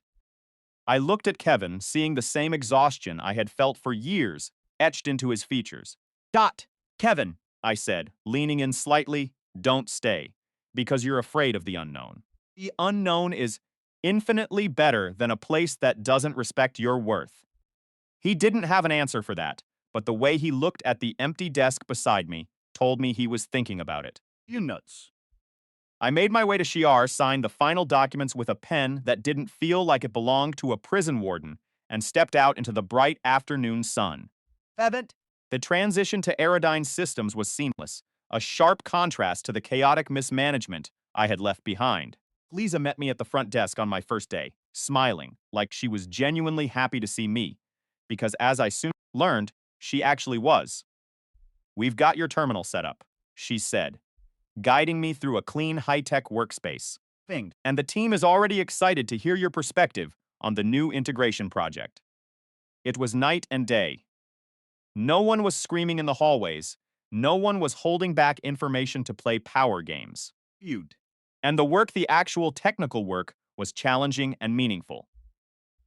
I looked at Kevin, seeing the same exhaustion I had felt for years etched into his features. Kevin. I said, leaning in slightly. "Don't stay, because you're afraid of the unknown. The unknown is infinitely better than a place that doesn't respect your worth." He didn't have an answer for that, but the way he looked at the empty desk beside me told me he was thinking about it. You nuts. I made my way to Shiar, signed the final documents with a pen that didn't feel like it belonged to a prison warden, and stepped out into the bright afternoon sun. Haven't. The transition to Aerodyne Systems was seamless, a sharp contrast to the chaotic mismanagement I had left behind. Lisa met me at the front desk on my first day, smiling like she was genuinely happy to see me, because as I soon learned, she actually was. "We've got your terminal set up," she said, guiding me through a clean, high-tech workspace. Finged. "And the team is already excited to hear your perspective on the new integration project." It was night and day. No one was screaming in the hallways. No one was holding back information to play power games. Feud. And the actual technical work, was challenging and meaningful.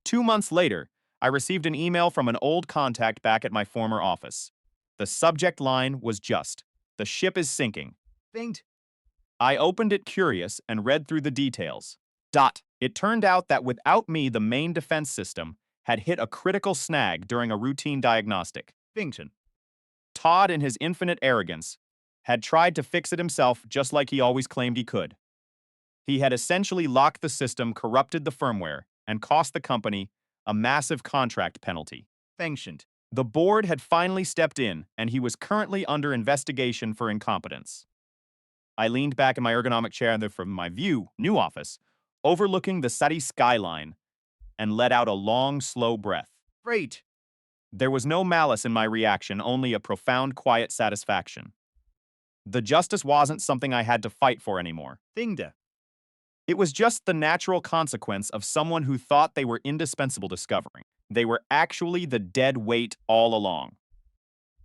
2 months later, I received an email from an old contact back at my former office. The subject line was just, "The ship is sinking." Finged. I opened it curious and read through the details. It turned out that without me, the main defense system had hit a critical snag during a routine diagnostic. Fington. Todd, in his infinite arrogance, had tried to fix it himself just like he always claimed he could. He had essentially locked the system, corrupted the firmware, and cost the company a massive contract penalty. Fengshent. The board had finally stepped in, and he was currently under investigation for incompetence. I leaned back in my ergonomic chair from my new office, overlooking the city skyline, and let out a long, slow breath. Freight. There was no malice in my reaction, only a profound, quiet satisfaction. The justice wasn't something I had to fight for anymore. Thingda. It was just the natural consequence of someone who thought they were indispensable discovering. They were actually the dead weight all along.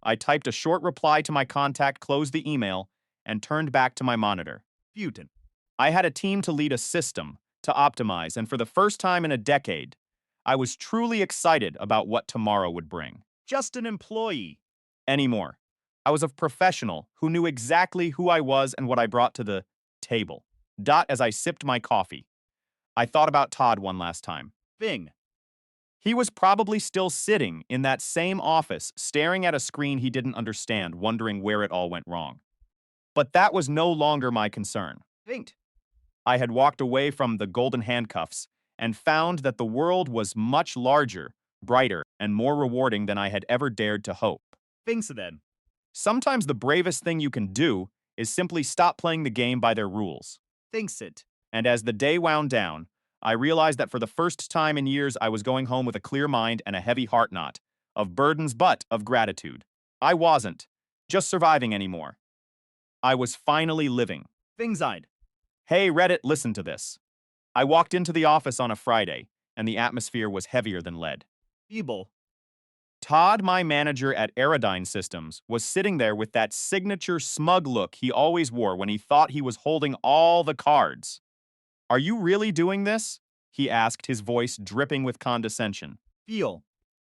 I typed a short reply to my contact, closed the email, and turned back to my monitor. Futon. I had a team to lead, a system to optimize, and for the first time in a decade, I was truly excited about what tomorrow would bring. Just an employee. Anymore. I was a professional who knew exactly who I was and what I brought to the table. As I sipped my coffee, I thought about Todd one last time. Fing. He was probably still sitting in that same office, staring at a screen he didn't understand, wondering where it all went wrong. But that was no longer my concern. Finged. I had walked away from the golden handcuffs and found that the world was much larger, brighter, and more rewarding than I had ever dared to hope. Fingsa then. Sometimes the bravest thing you can do is simply stop playing the game by their rules. Thinksit. And as the day wound down, I realized that for the first time in years, I was going home with a clear mind and a heavy heart, not of burdens, but of gratitude. I wasn't just surviving anymore. I was finally living. Fingside. Hey, Reddit, listen to this. I walked into the office on a Friday, and the atmosphere was heavier than lead. Feeble. Todd, my manager at Aerodyne Systems, was sitting there with that signature smug look he always wore when he thought he was holding all the cards. "Are you really doing this?" he asked, his voice dripping with condescension. Feel.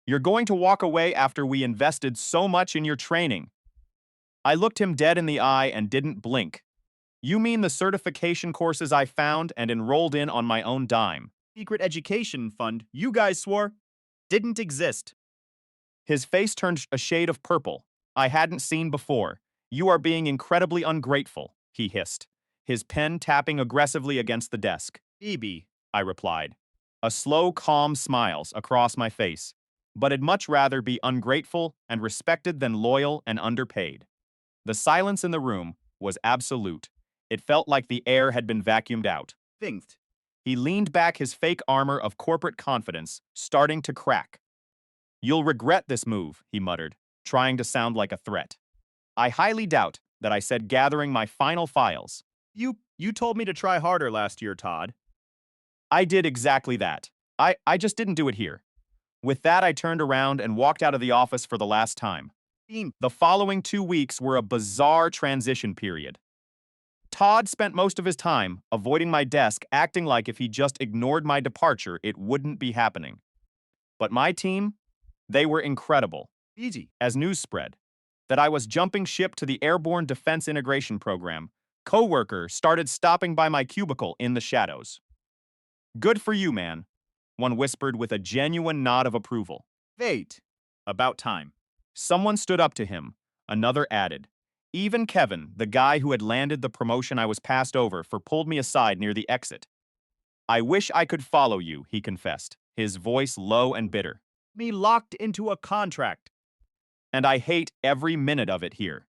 "You're going to walk away after we invested so much in your training." I looked him dead in the eye and didn't blink. "You mean the certification courses I found and enrolled in on my own dime?" Secret education fund you guys swore didn't exist. His face turned a shade of purple I hadn't seen before. "You are being incredibly ungrateful," he hissed, his pen tapping aggressively against the desk. EB. I replied, a slow, calm smile across my face. "But I'd much rather be ungrateful and respected than loyal and underpaid." The silence in the room was absolute. It felt like the air had been vacuumed out. Finged. He leaned back, his fake armor of corporate confidence starting to crack. "You'll regret this move," he muttered, trying to sound like a threat. I highly doubt that I said, gathering my final files. You told me to try harder last year, Todd. I did exactly that. I just didn't do it here. With that, I turned around and walked out of the office for the last time. Beam. The following 2 weeks were a bizarre transition period. Todd spent most of his time avoiding my desk, acting like if he just ignored my departure, it wouldn't be happening. But my team, they were incredible. Easy. As news spread that I was jumping ship to the Airborne Defense Integration Program, coworkers started stopping by my cubicle in the shadows. "Good for you, man," one whispered with a genuine nod of approval. Fate. About time. Someone stood up to him. Another added. Even Kevin, the guy who had landed the promotion I was passed over for, pulled me aside near the exit. "I wish I could follow you," he confessed, his voice low and bitter. Me locked into a contract. "And I hate every minute of it here."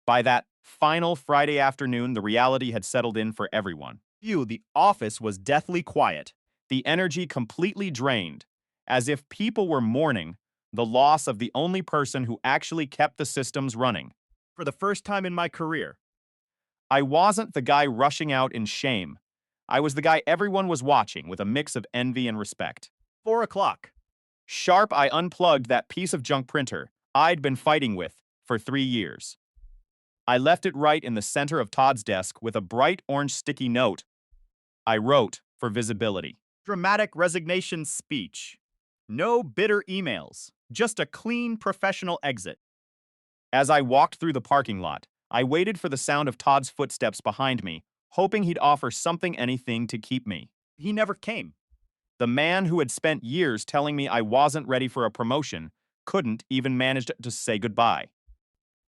By that final Friday afternoon, the reality had settled in for everyone. The office was deathly quiet. The energy completely drained, as if people were mourning the loss of the only person who actually kept the systems running. For the first time in my career. I wasn't the guy rushing out in shame. I was the guy everyone was watching with a mix of envy and respect. 4 o'clock. Sharp, I unplugged that piece of junk printer I'd been fighting with for 3 years. I left it right in the center of Todd's desk with a bright orange sticky note. I wrote for visibility. Dramatic resignation speech. No bitter emails. Just a clean, professional exit. As I walked through the parking lot, I waited for the sound of Todd's footsteps behind me, hoping he'd offer something, anything to keep me. He never came. The man who had spent years telling me I wasn't ready for a promotion couldn't even manage to say goodbye.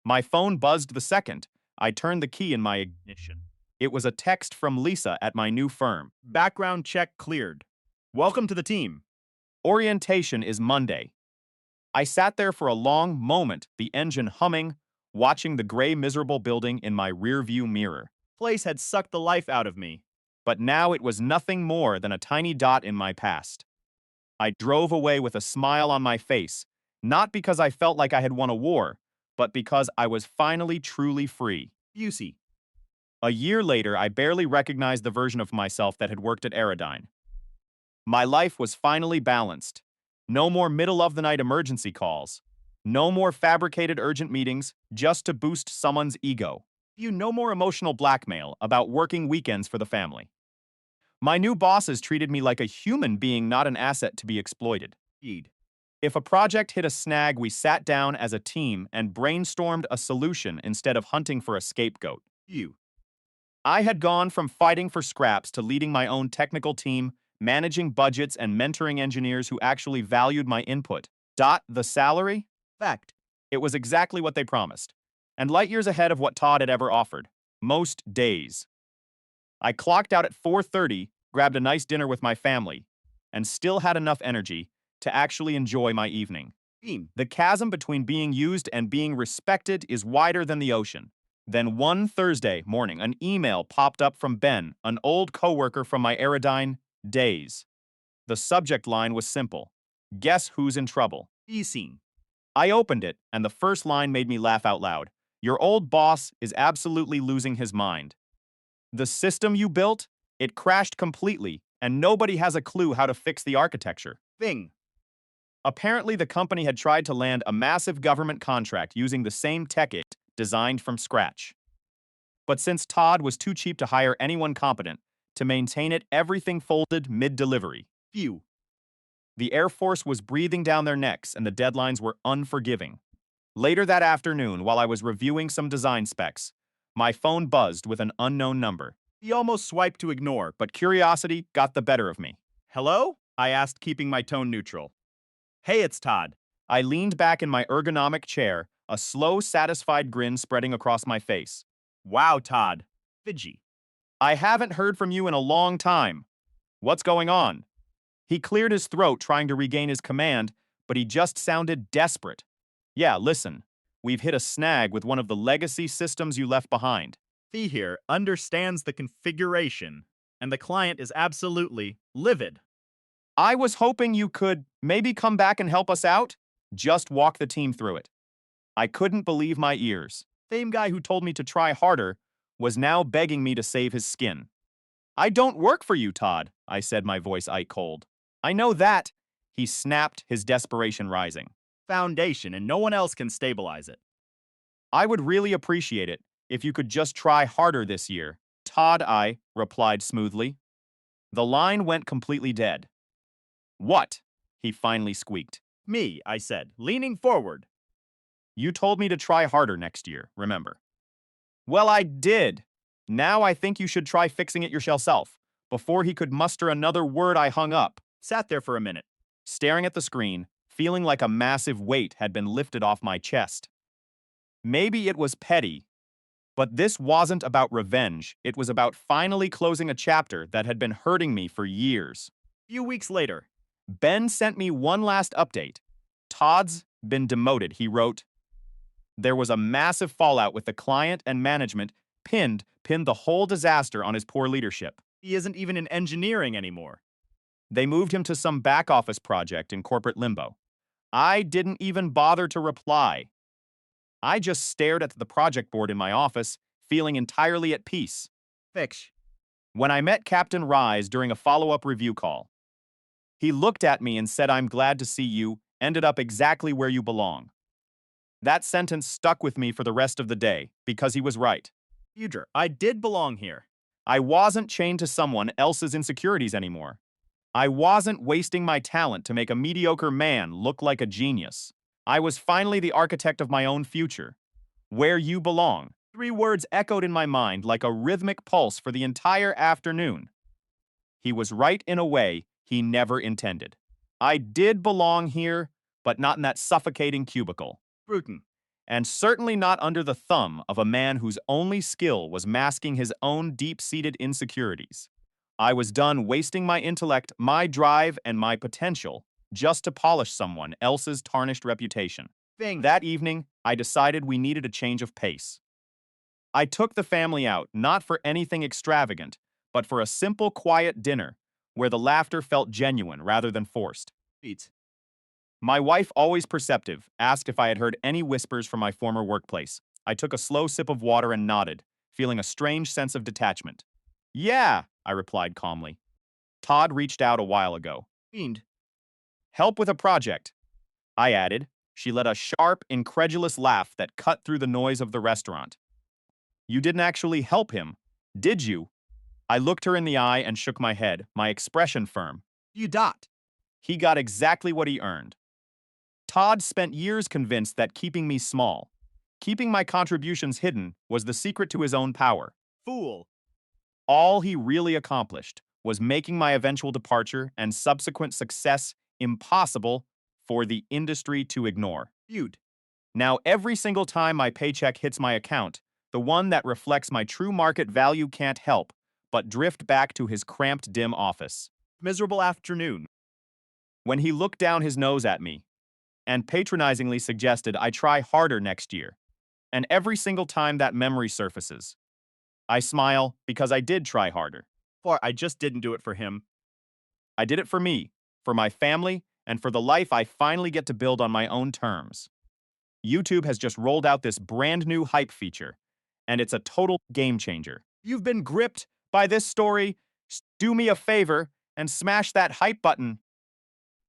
My phone buzzed the second I turned the key in my ignition. It was a text from Lisa at my new firm. Background check cleared. Welcome to the team. Orientation is Monday. I sat there for a long moment, the engine humming, watching the gray, miserable building in my rearview mirror. Place had sucked the life out of me. But now it was nothing more than a tiny dot in my past. I drove away with a smile on my face, not because I felt like I had won a war, but because I was finally truly free. Busey. A year later, I barely recognized the version of myself that had worked at Aerodyne. My life was finally balanced. No more middle-of-the-night emergency calls. No more fabricated urgent meetings just to boost someone's ego. No more emotional blackmail about working weekends for the family. My new bosses treated me like a human being, not an asset to be exploited. If a project hit a snag, we sat down as a team and brainstormed a solution instead of hunting for a scapegoat. I had gone from fighting for scraps to leading my own technical team, managing budgets, and mentoring engineers who actually valued my input. The salary? Fact. It was exactly what they promised, and light years ahead of what Todd had ever offered, most days. I clocked out at 4:30, grabbed a nice dinner with my family, and still had enough energy to actually enjoy my evening. The chasm between being used and being respected is wider than the ocean. Then one Thursday morning, an email popped up from Ben, an old coworker from my Aerodyne days. The subject line was simple. Guess who's in trouble? Scene. I opened it, and the first line made me laugh out loud. Your old boss is absolutely losing his mind. The system you built, it crashed completely, and nobody has a clue how to fix the architecture. Bing. Apparently, the company had tried to land a massive government contract using the same tech it designed from scratch. But since Todd was too cheap to hire anyone competent to maintain it, everything folded mid-delivery. Phew. The Air Force was breathing down their necks, and the deadlines were unforgiving. Later that afternoon, while I was reviewing some design specs, my phone buzzed with an unknown number. He almost swiped to ignore, But curiosity got the better of me. hello? I asked, keeping my tone neutral. Hey, it's Todd. I leaned back in my ergonomic chair, a slow, satisfied grin spreading across my face. Wow, Todd. Fidgy. I haven't heard from you in a long time. What's going on? He cleared his throat, trying to regain his command, but he just sounded desperate. Yeah, listen. We've hit a snag with one of the legacy systems you left behind. Fee here understands the configuration. and the client is absolutely livid. I was hoping you could maybe come back and help us out. Just walk the team through it. I couldn't believe my ears. Same guy who told me to try harder was now begging me to save his skin. I don't work for you, Todd, I said, my voice ice cold. I know that. He snapped, his desperation rising. Foundation, and no one else can stabilize it. I would really appreciate it if you could just try harder this year. Todd, I replied smoothly. The line went completely dead. What? He finally squeaked. Me, I said, leaning forward. You told me to try harder next year, remember? Well, I did. Now I think you should try fixing it yourself. Before he could muster another word, I hung up, Sat there for a minute. staring at the screen, feeling like a massive weight had been lifted off my chest. Maybe it was petty, but this wasn't about revenge. It was about finally closing a chapter that had been hurting me for years. Few weeks later, Ben sent me one last update. Todd's been demoted, he wrote. There was a massive fallout with the client and management pinned the whole disaster on his poor leadership. he isn't even in engineering anymore. They moved him to some back office project in corporate limbo. I didn't even bother to reply. I just stared at the project board in my office, feeling entirely at peace. Fix. When I met Captain Rise during a follow-up review call, he looked at me and said, I'm glad to see you ended up exactly where you belong. That sentence stuck with me for the rest of the day, because he was right. Future, I did belong here. I wasn't chained to someone else's insecurities anymore. I wasn't wasting my talent to make a mediocre man look like a genius. I was finally the architect of my own future. Where you belong. 3 words echoed in my mind like a rhythmic pulse for the entire afternoon. He was right in a way he never intended. I did belong here, but not in that suffocating cubicle. Bruton. And certainly not under the thumb of a man whose only skill was masking his own deep-seated insecurities. I was done wasting my intellect, my drive, and my potential just to polish someone else's tarnished reputation. Thing. That evening, I decided we needed a change of pace. I took the family out, not for anything extravagant, but for a simple, quiet dinner where the laughter felt genuine rather than forced. Beats. My wife, always perceptive, asked if I had heard any whispers from my former workplace. I took a slow sip of water and nodded, feeling a strange sense of detachment. Yeah, I replied calmly. Todd reached out a while ago. Fiend. Help with a project, I added. She let a sharp, incredulous laugh that cut through the noise of the restaurant. You didn't actually help him, did you? I looked her in the eye and shook my head, my expression firm. You dot. He got exactly what he earned. Todd spent years convinced that keeping me small, keeping my contributions hidden, was the secret to his own power. Fool. All he really accomplished was making my eventual departure and subsequent success impossible for the industry to ignore. Feud. Now, every single time my paycheck hits my account, the one that reflects my true market value can't help but drift back to his cramped, dim office. Miserable afternoon. When he looked down his nose at me and patronizingly suggested I try harder next year, and every single time that memory surfaces, I smile because I did try harder. For I just didn't do it for him. I did it for me, for my family, and for the life I finally get to build on my own terms. YouTube has just rolled out this brand new hype feature, and it's a total game changer. You've been gripped by this story. Do me a favor and smash that hype button.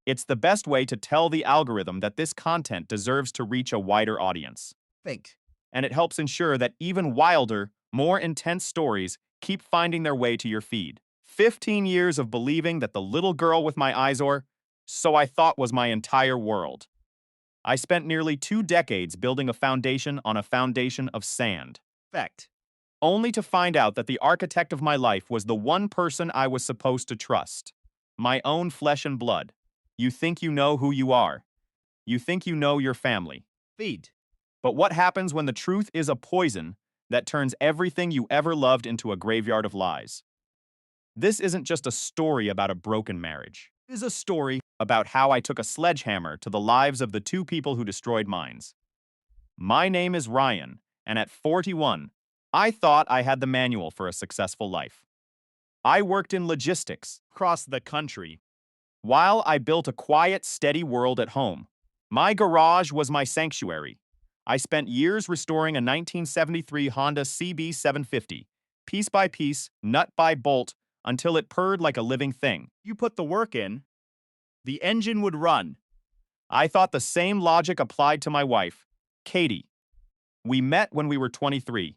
It's the best way to tell the algorithm that this content deserves to reach a wider audience. Think. And it helps ensure that even wilder, more intense stories keep finding their way to your feed. 15 years of believing that the little girl with my eyesore, so I thought, was my entire world. I spent nearly 2 decades building a foundation on a foundation of sand, Fact. only to find out that the architect of my life was the one person I was supposed to trust. My own flesh and blood. You think you know who you are. You think you know your family. Feed. But what happens when the truth is a poison that turns everything you ever loved into a graveyard of lies? This isn't just a story about a broken marriage. It is a story about how I took a sledgehammer to the lives of the 2 people who destroyed mine. My name is Ryan, and at 41, I thought I had the manual for a successful life. I worked in logistics, across the country. while I built a quiet, steady world at home. My garage was my sanctuary. I spent years restoring a 1973 Honda CB750, piece by piece, nut by bolt, until it purred like a living thing. You put the work in, the engine would run. I thought the same logic applied to my wife, Katie. We met when we were 23,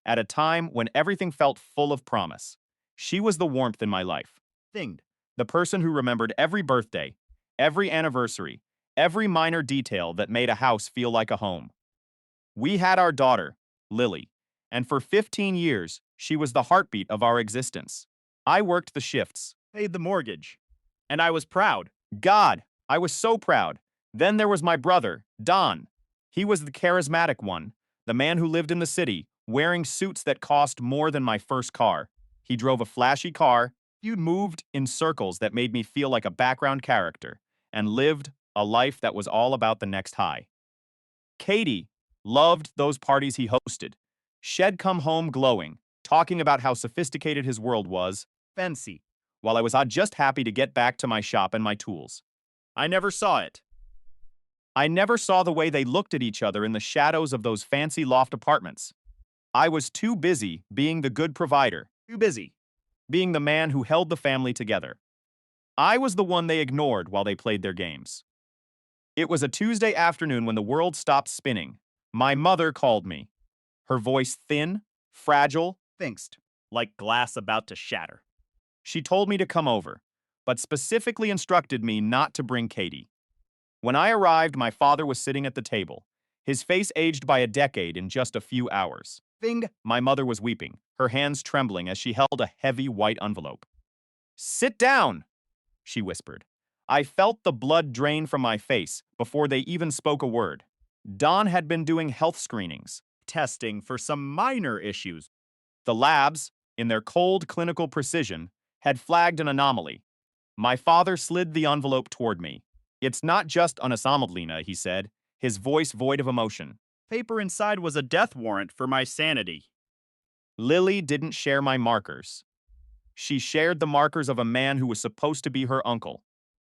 at a time when everything felt full of promise. She was the warmth in my life, Thinged. the person who remembered every birthday, every anniversary, every minor detail that made a house feel like a home. We had our daughter, Lily, and for 15 years, she was the heartbeat of our existence. I worked the shifts. Paid the mortgage. And I was proud. God, I was so proud. Then there was my brother, Don. He was the charismatic one, the man who lived in the city, wearing suits that cost more than my first car. He drove a flashy car, he moved in circles that made me feel like a background character, and lived a life that was all about the next high. Katie loved those parties he hosted. She'd come home glowing, talking about how sophisticated his world was, Fancy. while I was just happy to get back to my shop and my tools. I never saw it. I never saw the way they looked at each other in the shadows of those fancy loft apartments. I was too busy being the good provider, Too busy. being the man who held the family together. I was the one they ignored while they played their games. It was a Tuesday afternoon when the world stopped spinning. My mother called me, her voice thin, fragile. Thinkst. Like glass about to shatter. She told me to come over, but specifically instructed me not to bring Katie. When I arrived, my father was sitting at the table, his face aged by a decade in just a few hours. Thing. My mother was weeping, her hands trembling as she held a heavy white envelope. "Sit down," she whispered. I felt the blood drain from my face before they even spoke a word. Don had been doing health screenings. Testing for some minor issues. The labs, in their cold clinical precision, had flagged an anomaly. My father slid the envelope toward me. "It's not just an anomaly," he said, his voice void of emotion. Paper inside was a death warrant for my sanity. Lily didn't share my markers. She shared the markers of a man who was supposed to be her uncle.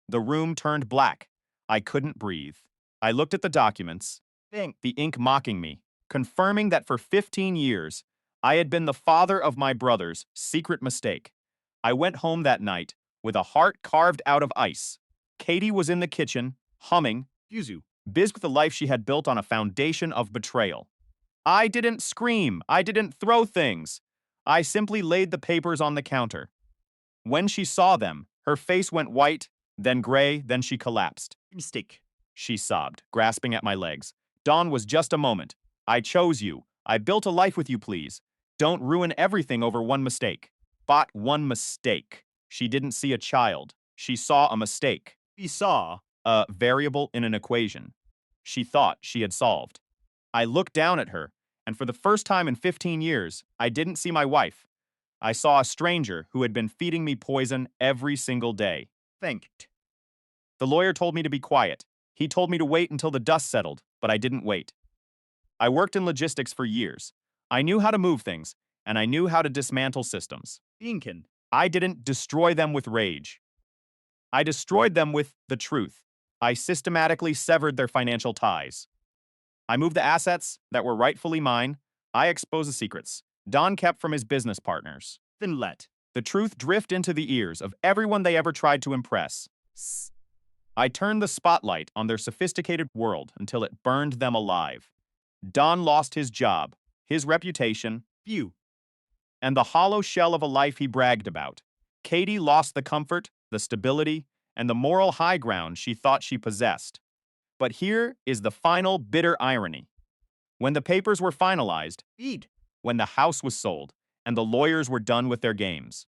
The room turned black. I couldn't breathe. I looked at the documents, Think. the ink mocking me, confirming that for 15 years, I had been the father of my brother's secret mistake. I went home that night with a heart carved out of ice. Katie was in the kitchen, humming, Yuzu. busy with the life she had built on a foundation of betrayal. I didn't scream. I didn't throw things. I simply laid the papers on the counter. When she saw them, her face went white, then gray, then she collapsed. Mistake. She sobbed, grasping at my legs. "Dawn was just a moment. I chose you. I built a life with you, please. Don't ruin everything over one mistake." But one mistake. She didn't see a child. She saw a mistake. We saw. A variable in an equation she thought she had solved. I looked down at her, and for the first time in 15 years, I didn't see my wife. I saw a stranger who had been feeding me poison every single day. Thanked. The lawyer told me to be quiet. He told me to wait until the dust settled, but I didn't wait. I worked in logistics for years. I knew how to move things, and I knew how to dismantle systems. Beankin. I didn't destroy them with rage. I destroyed them with the truth. I systematically severed their financial ties. I moved the assets that were rightfully mine. I exposed the secrets Don kept from his business partners. Then let. The truth drift into the ears of everyone they ever tried to impress. I turned the spotlight on their sophisticated world until it burned them alive. Don lost his job, his reputation, View. and the hollow shell of a life he bragged about. Katie lost the comfort, the stability, and the moral high ground she thought she possessed. But here is the final bitter irony. When the papers were finalized, Feed. when the house was sold, and the lawyers were done with their games,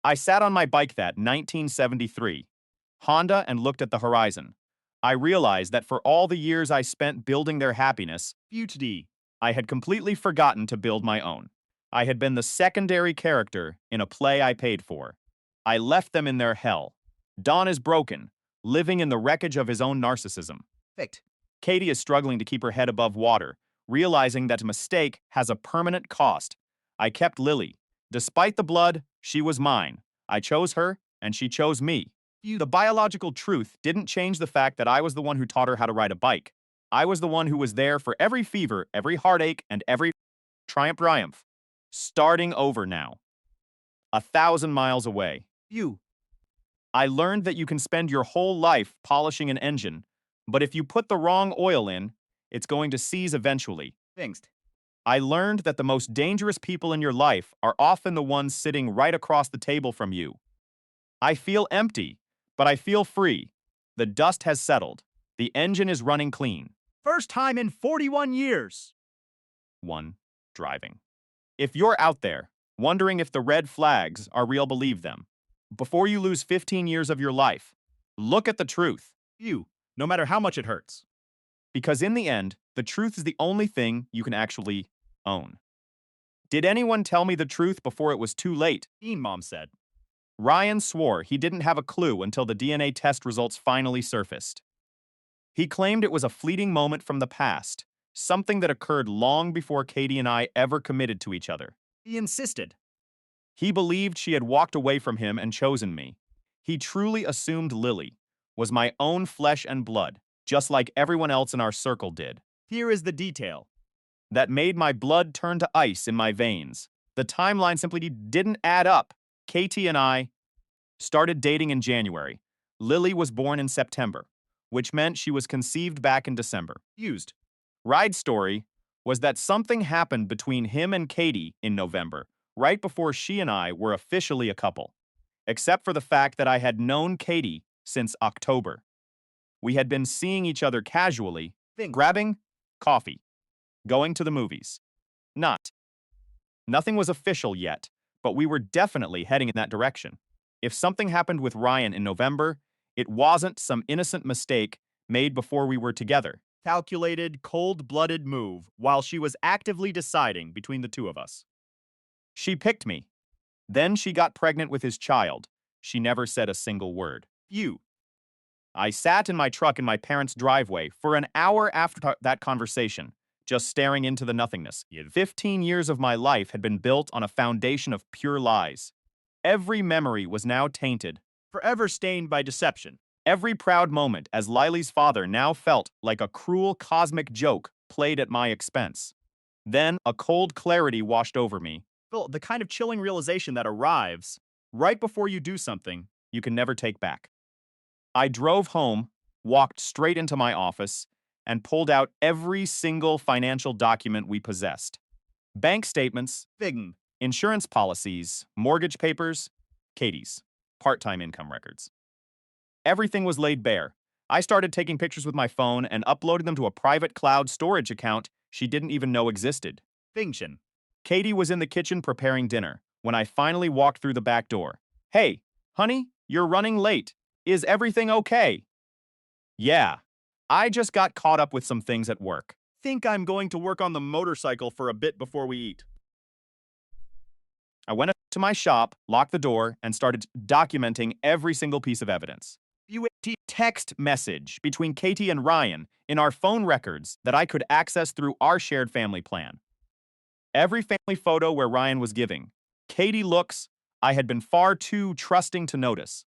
I sat on my bike that 1973 Honda and looked at the horizon. I realized that for all the years I spent building their happiness, Beauty. I had completely forgotten to build my own. I had been the secondary character in a play I paid for. I left them in their hell. Don is broken, living in the wreckage of his own narcissism. Perfect. Katie is struggling to keep her head above water, realizing that a mistake has a permanent cost. I kept Lily, Despite the blood, she was mine. I chose her, and she chose me. The biological truth didn't change the fact that I was the one who taught her how to ride a bike. I was the one who was there for every fever, every heartache, and every triumph. Starting over now. 1,000 miles away. You. I learned that you can spend your whole life polishing an engine, but if you put the wrong oil in, it's going to seize eventually. Things. I learned that the most dangerous people in your life are often the ones sitting right across the table from you. I feel empty, but I feel free. The dust has settled. The engine is running clean. First time in 41 years. 1. Driving. If you're out there, wondering if the red flags are real, believe them. Before you lose 15 years of your life, look at the truth. You. No matter how much it hurts. Because in the end, the truth is the only thing you can actually own. Did anyone tell me the truth before it was too late? Mom said. Ryan swore he didn't have a clue until the DNA test results finally surfaced. He claimed it was a fleeting moment from the past, something that occurred long before Katie and I ever committed to each other. He insisted. He believed she had walked away from him and chosen me. He truly assumed Lily was my own flesh and blood, just like everyone else in our circle did. Here is the detail. That made my blood turn to ice in my veins. The timeline simply didn't add up. Katie and I started dating in January. Lily was born in September, which meant she was conceived back in December. Used. Ride's story was that something happened between him and Katie in November, right before she and I were officially a couple, except for the fact that I had known Katie since October. We had been seeing each other casually, grabbing coffee, going to the movies. Nothing was official yet, but we were definitely heading in that direction. If something happened with Ryan in November, it wasn't some innocent mistake made before we were together. Calculated, cold-blooded move while she was actively deciding between the two of us. She picked me. Then she got pregnant with his child. She never said a single word. You. I sat in my truck in my parents' driveway for an hour after that conversation, just staring into the nothingness. 15 years of my life had been built on a foundation of pure lies. Every memory was now tainted. Forever stained by deception. Every proud moment as Lily's father now felt like a cruel cosmic joke played at my expense. Then a cold clarity washed over me. Phil, the kind of chilling realization that arrives right before you do something you can never take back. I drove home, walked straight into my office, and pulled out every single financial document we possessed. Bank statements, insurance policies, mortgage papers, Katie's part-time income records. Everything was laid bare. I started taking pictures with my phone and uploading them to a private cloud storage account she didn't even know existed. Fiction. Katie was in the kitchen preparing dinner when I finally walked through the back door. Hey, honey, you're running late. Is everything okay? Yeah, I just got caught up with some things at work. Think I'm going to work on the motorcycle for a bit before we eat. I went up to my shop, locked the door, and started documenting every single piece of evidence. Text message between Katie and Ryan in our phone records that I could access through our shared family plan. Every family photo where Ryan was giving Katie looks I had been far too trusting to notice.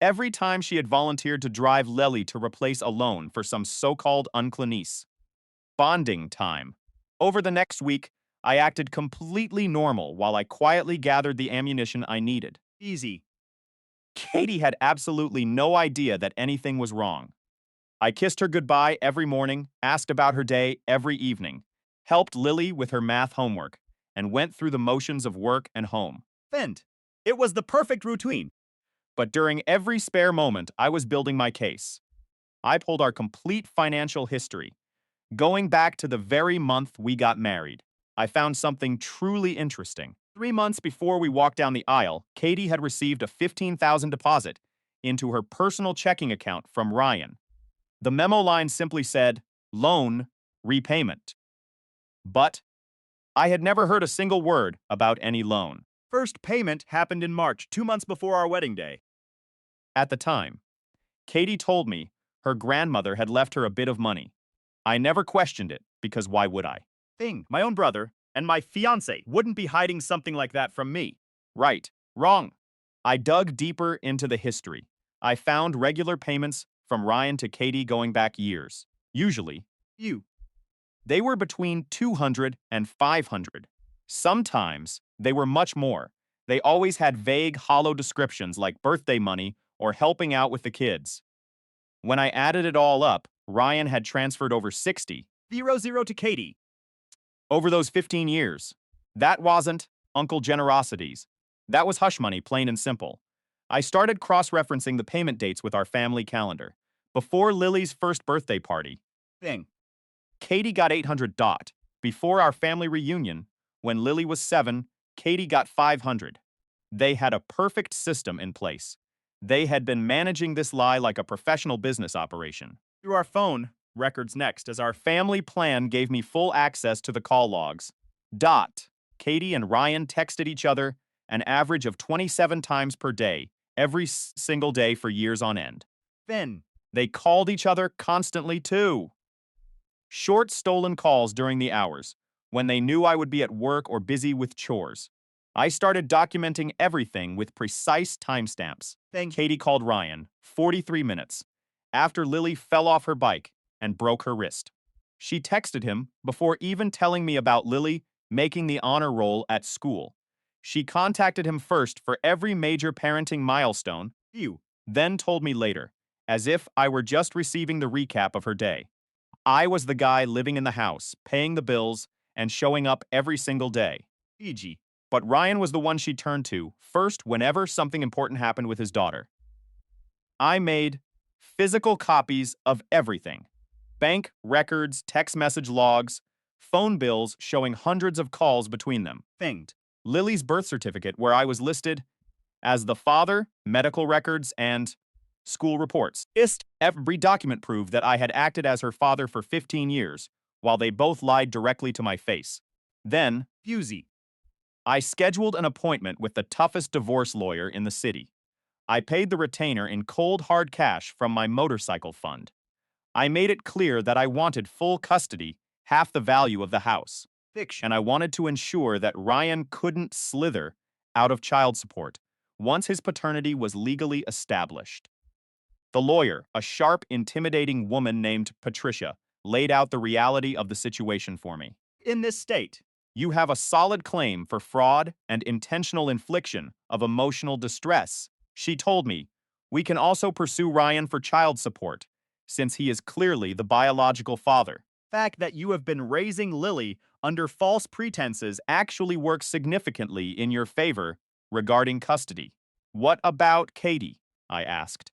Every time she had volunteered to drive Lily to replace a loan for some so-called uncle niece. Bonding time. Over the next week, I acted completely normal while I quietly gathered the ammunition I needed. Easy. Katie had absolutely no idea that anything was wrong. I kissed her goodbye every morning, asked about her day every evening, helped Lily with her math homework, and went through the motions of work and home. It was the perfect routine. But during every spare moment, I was building my case. I pulled our complete financial history, going back to the very month we got married. I found something truly interesting. 3 months before we walked down the aisle, Katie had received a $15,000 deposit into her personal checking account from Ryan. The memo line simply said, loan repayment. But I had never heard a single word about any loan. First payment happened in March, 2 months before our wedding day. At the time, Katie told me her grandmother had left her a bit of money. I never questioned it, because why would I? My own brother, And my fiance wouldn't be hiding something like that from me. Right. Wrong. I dug deeper into the history. I found regular payments from Ryan to Katie going back years. Usually, You. they were between 200 and 500. Sometimes they were much more. They always had vague, hollow descriptions like birthday money or helping out with the kids. When I added it all up, Ryan had transferred over 60 0-0 to Katie. over those 15 years. That wasn't Uncle Generosities. That was hush money, plain and simple. I started cross-referencing the payment dates with our family calendar. Before Lily's first birthday party, Thing. Katie got 800 dot. Before our family reunion, when Lily was 7, Katie got 500. They had a perfect system in place. They had been managing this lie like a professional business operation. Through our phone, records next as our Family plan gave me full access to the call logs. Dot. Katie and Ryan texted each other an average of 27 times per day, every single day for years on end. Finn. They called each other constantly too. Short stolen calls during the hours, when they knew I would be at work or busy with chores. I started documenting everything with precise timestamps. Thing. Katie called Ryan, 43 minutes, after Lily fell off her bike and broke her wrist. She texted him before even telling me about Lily making the honor roll at school. She contacted him first for every major parenting milestone, You. then told me later, as if I were just receiving the recap of her day. I was the guy living in the house, paying the bills, and showing up every single day. E.g. But Ryan was the one she turned to first whenever something important happened with his daughter. I made physical copies of everything. Bank records, text message logs, phone bills showing hundreds of calls between them. Thinged. Lily's birth certificate, where I was listed as the father, medical records, and school reports. Every document proved that I had acted as her father for 15 years, while they both lied directly to my face. Then, Fusey. I scheduled an appointment with the toughest divorce lawyer in the city. I paid the retainer in cold hard cash from my motorcycle fund. I made it clear that I wanted full custody, half the value of the house, Fiction. and I wanted to ensure that Ryan couldn't slither out of child support once his paternity was legally established. The lawyer, a sharp, intimidating woman named Patricia, laid out the reality of the situation for me. In this state. You have a solid claim for fraud and intentional infliction of emotional distress, she told me. We can also pursue Ryan for child support, since he is clearly the biological father. Fact that you have been raising Lily under false pretenses Actually works significantly in your favor regarding custody. What about Katie? I asked.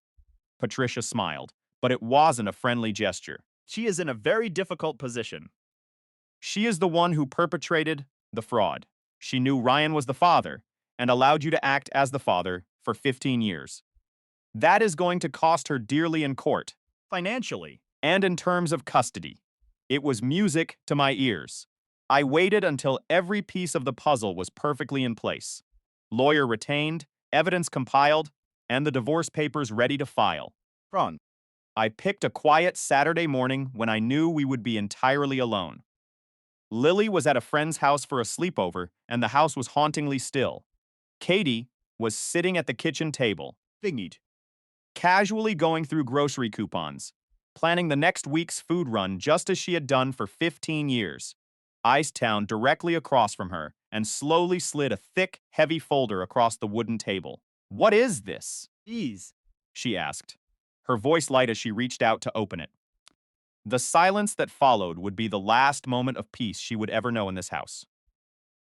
Patricia smiled, but it wasn't a friendly gesture. She is in a very difficult position. She is the one who perpetrated the fraud. She knew Ryan was the father and allowed you to act as the father for 15 years. That is going to cost her dearly in court Financially. and in terms of custody. It was music to my ears. I waited until every piece of the puzzle was perfectly in place. Lawyer retained, evidence compiled, and the divorce papers ready to file. Ron. I picked a quiet Saturday morning when I knew we would be entirely alone. Lily was at a friend's house for a sleepover, and the house was hauntingly still. Katie was sitting at the kitchen table, Thingied. casually going through grocery coupons, planning the next week's food run just as she had done for 15 years. Icetown directly across from her, and slowly slid a thick, heavy folder across the wooden table. What is this? Ease. She asked, her voice light as she reached out to open it. The silence that followed would be the last moment of peace she would ever know in this house.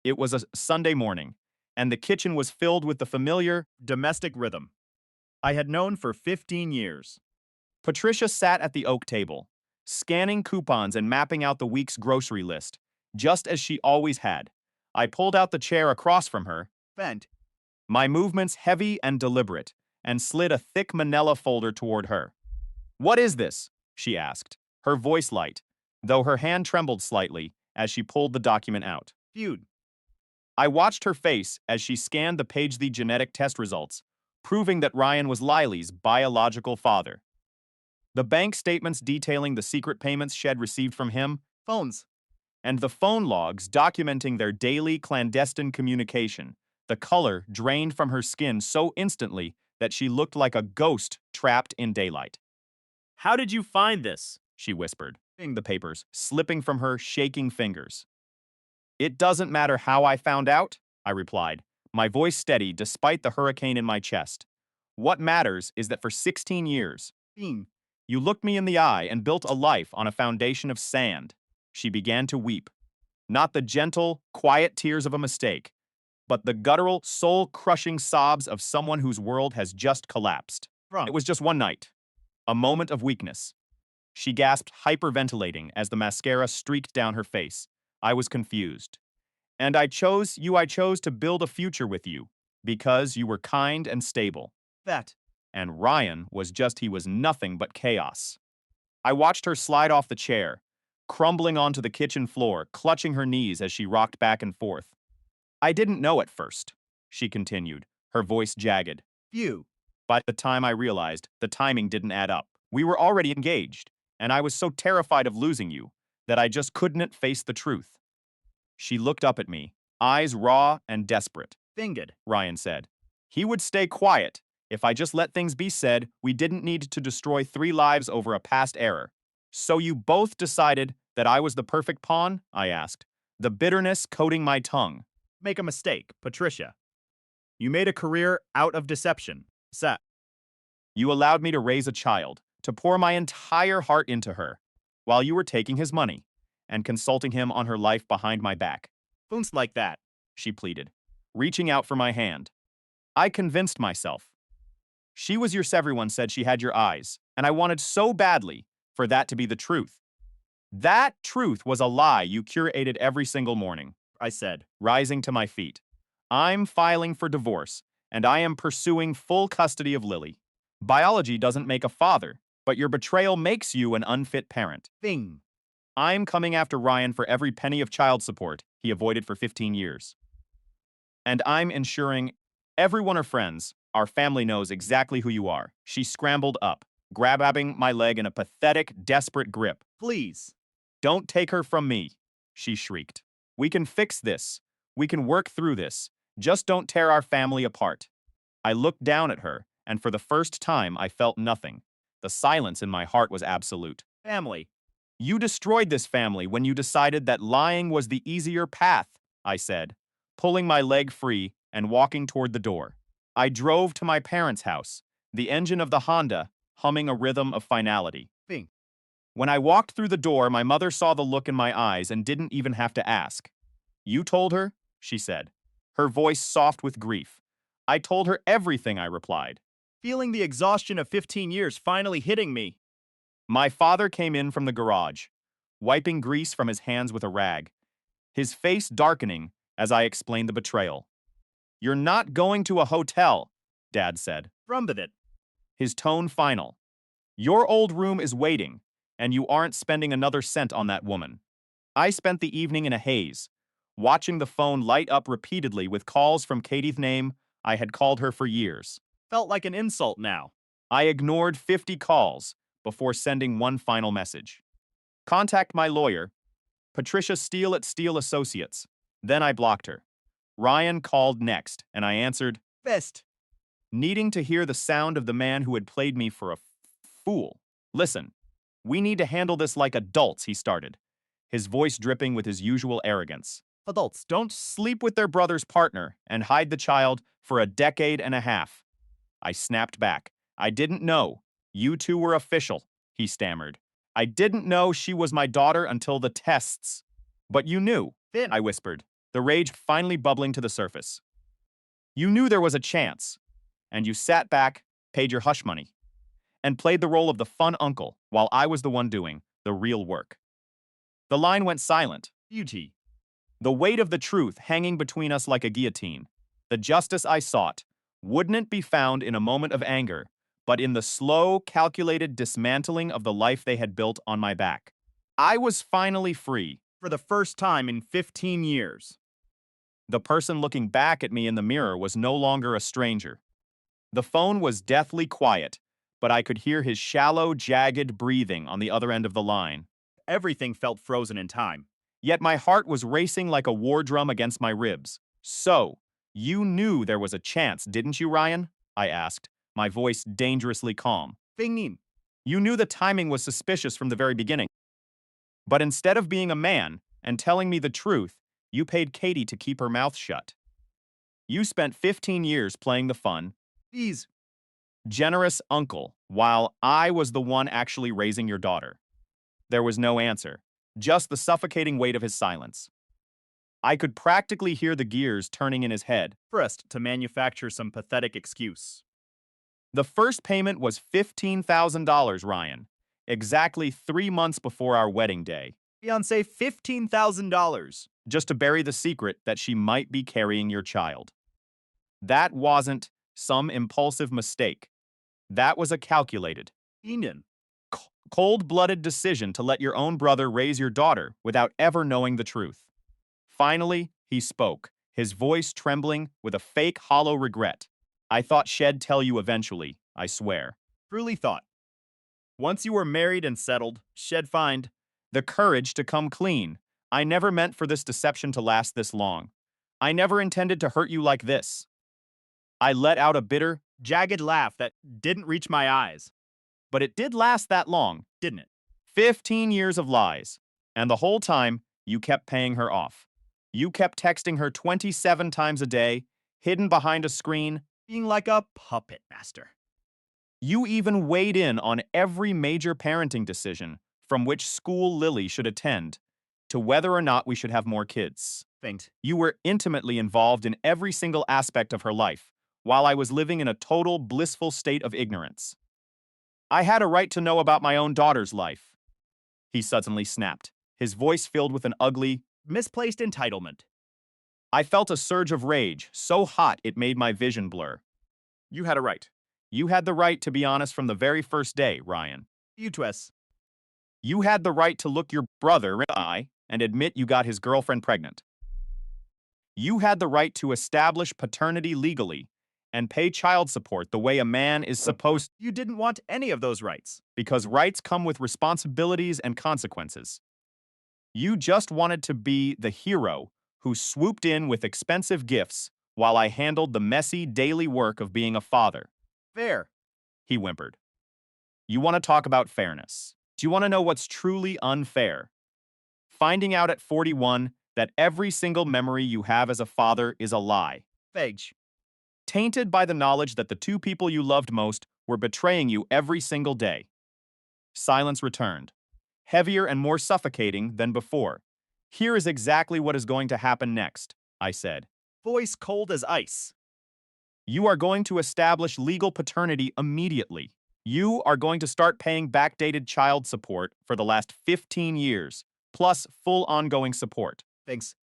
It was a Sunday morning, and the kitchen was filled with the familiar Domestic rhythm. I had known for 15 years. Patricia sat at the oak table, scanning coupons and mapping out the week's grocery list, just as she always had. I pulled out the chair across from her, Vent. my movements heavy and deliberate, and slid a thick manila folder toward her. What is this? She asked, her voice light, though her hand trembled slightly as she pulled the document out. Feud. I watched her face as she scanned the Pagely genetic test results, proving that Ryan was Lily's biological father. The bank statements detailing the secret payments she had received from him, Phones. and the phone logs documenting their daily clandestine communication. The color drained from her skin so instantly that she looked like a ghost trapped in daylight. How did you find this? She whispered, the papers slipping from her shaking fingers. It doesn't matter how I found out, I replied, my voice steady despite the hurricane in my chest. What matters is that for 16 years, Bing. you looked me in the eye and built a life on a foundation of sand. She began to weep. Not the gentle, quiet tears of a mistake, but the guttural, soul-crushing sobs of someone whose world has just collapsed. Drunk. It was just one night. A moment of weakness. She gasped, hyperventilating as the mascara streaked down her face. I was confused. And I chose to build a future with you, because you were kind and stable. That. And Ryan he was nothing but chaos. I watched her slide off the chair, crumbling onto the kitchen floor, clutching her knees as she rocked back and forth. I didn't know at first, she continued, her voice jagged. Phew. By the time I realized, the timing didn't add up. We were already engaged, and I was so terrified of losing you that I just couldn't face the truth. She looked up at me, eyes raw and desperate. Finged. Ryan said. He would stay quiet. If I just let things be said, we didn't need to destroy 3 lives over a past error. So you both decided that I was the perfect pawn? I asked, the bitterness coating my tongue. Make a mistake, Patricia. You made a career out of deception. Set. You allowed me to raise a child, to pour my entire heart into her, while you were taking his money and consulting him on her life behind my back. Foons like that, she pleaded, reaching out for my hand. I convinced myself. She was yours, everyone said she had your eyes, and I wanted so badly for that to be the truth. That truth was a lie you curated every single morning, I said, rising to my feet. I'm filing for divorce, and I am pursuing full custody of Lily. Biology doesn't make a father, but your betrayal makes you an unfit parent. Bing. I'm coming after Ryan for every penny of child support he avoided for 15 years. And I'm ensuring everyone or friends, our family knows exactly who you are. She scrambled up, grabbing my leg in a pathetic, desperate grip. Please. Don't take her from me, she shrieked. We can fix this. We can work through this. Just don't tear our family apart. I looked down at her, and for the first time I felt nothing. The silence in my heart was absolute. Family. You destroyed this family when you decided that lying was the easier path, I said, pulling my leg free and walking toward the door. I drove to my parents' house, the engine of the Honda humming a rhythm of finality. Bing. When I walked through the door, my mother saw the look in my eyes and didn't even have to ask. You told her? She said, her voice soft with grief. I told her everything, I replied. Feeling the exhaustion of 15 years finally hitting me. My father came in from the garage, wiping grease from his hands with a rag, his face darkening as I explained the betrayal. You're not going to a hotel, Dad said. Rumbed it. His tone final. Your old room is waiting, and you aren't spending another cent on that woman. I spent the evening in a haze, watching the phone light up repeatedly with calls from Katie's name I had called her for years. Felt like an insult now. I ignored 50 calls before sending one final message. Contact my lawyer, Patricia Steele at Steele Associates. Then I blocked her. Ryan called next, and I answered, Best. needing to hear the sound of the man who had played me for a fool. Listen, we need to handle this like adults, he started, his voice dripping with his usual arrogance. Adults don't Sleep with their brother's partner and hide the child for a decade and a half. I snapped back. I didn't know. You two were official, he stammered. I didn't know she was my daughter until the tests. But you knew, Finn. I whispered, the rage finally bubbling to the surface. You knew there was a chance, and you sat back, paid your hush money, and played the role of the fun uncle while I was the one doing the real work. The line went silent. Beauty. The weight of the truth hanging between us like a guillotine. The justice I sought wouldn't be found in a moment of anger, but in the slow, calculated dismantling of the life they had built on my back. I was finally free. For the first time in 15 years. The person looking back at me in the mirror was no longer a stranger. The phone was deathly quiet, but I could hear his shallow, jagged breathing on the other end of the line. Everything felt frozen in time. Yet my heart was racing like a war drum against my ribs. So, you knew there was a chance, didn't you, Ryan? I asked, my voice dangerously calm. Fingin. You knew the timing was suspicious from the very beginning. But instead of being a man and telling me the truth, you paid Katie to keep her mouth shut. You spent 15 years playing the fun, Please. generous uncle, while I was the one actually raising your daughter. There was no answer, just the suffocating weight of his silence. I could practically hear the gears turning in his head. First, to manufacture some pathetic excuse. The first payment was $15,000, Ryan, exactly 3 months before our wedding day, Fiancé, $15,000. just to bury the secret that she might be carrying your child. That wasn't some impulsive mistake. That was a calculated, Enian. cold-blooded decision to let your own brother raise your daughter without ever knowing the truth. Finally, he spoke, his voice trembling with a fake hollow regret. I thought Shed tell you eventually, I swear. Truly thought. Once you were married and settled, Shed find The courage to come clean. I never meant for this deception to last this long. I never intended to hurt you like this. I let out a bitter, jagged laugh that didn't reach my eyes, but it did last that long. didn't it? 15 years of lies. And the whole time, you kept paying her off. You kept texting her 27 times a day, hidden behind a screen. Being like a puppet master. You even weighed in on every major parenting decision, from which school Lily should attend, to whether or not we should have more kids. Faint. You were intimately involved in every single aspect of her life, while I was living in a total blissful state of ignorance. I had a right to know about my own daughter's life. He suddenly snapped, his voice filled with an ugly, Misplaced entitlement. I felt a surge of rage, so hot it made my vision blur. You had a right. You had the right to be honest from the very first day, Ryan. You twess. You had the right to look your brother in the eye and admit you got his girlfriend pregnant. You had the right to establish paternity legally and pay child support the way a man is supposed to, You didn't want any of those rights. because rights come with responsibilities and consequences. You just wanted to be the hero who swooped in with expensive gifts while I handled the messy daily work of being a father. Fair. He whimpered. You want to talk about fairness. Do you want to know what's truly unfair? Finding out at 41 that every single memory you have as a father is a lie. Phage. Tainted by the knowledge that the two people you loved most were betraying you every single day. Silence returned, heavier and more suffocating than before. Here is exactly what is going to happen next, I said. Voice cold as ice. You are going to establish legal paternity immediately. You are going to start paying backdated child support for the last 15 years, plus full ongoing support. Thanks.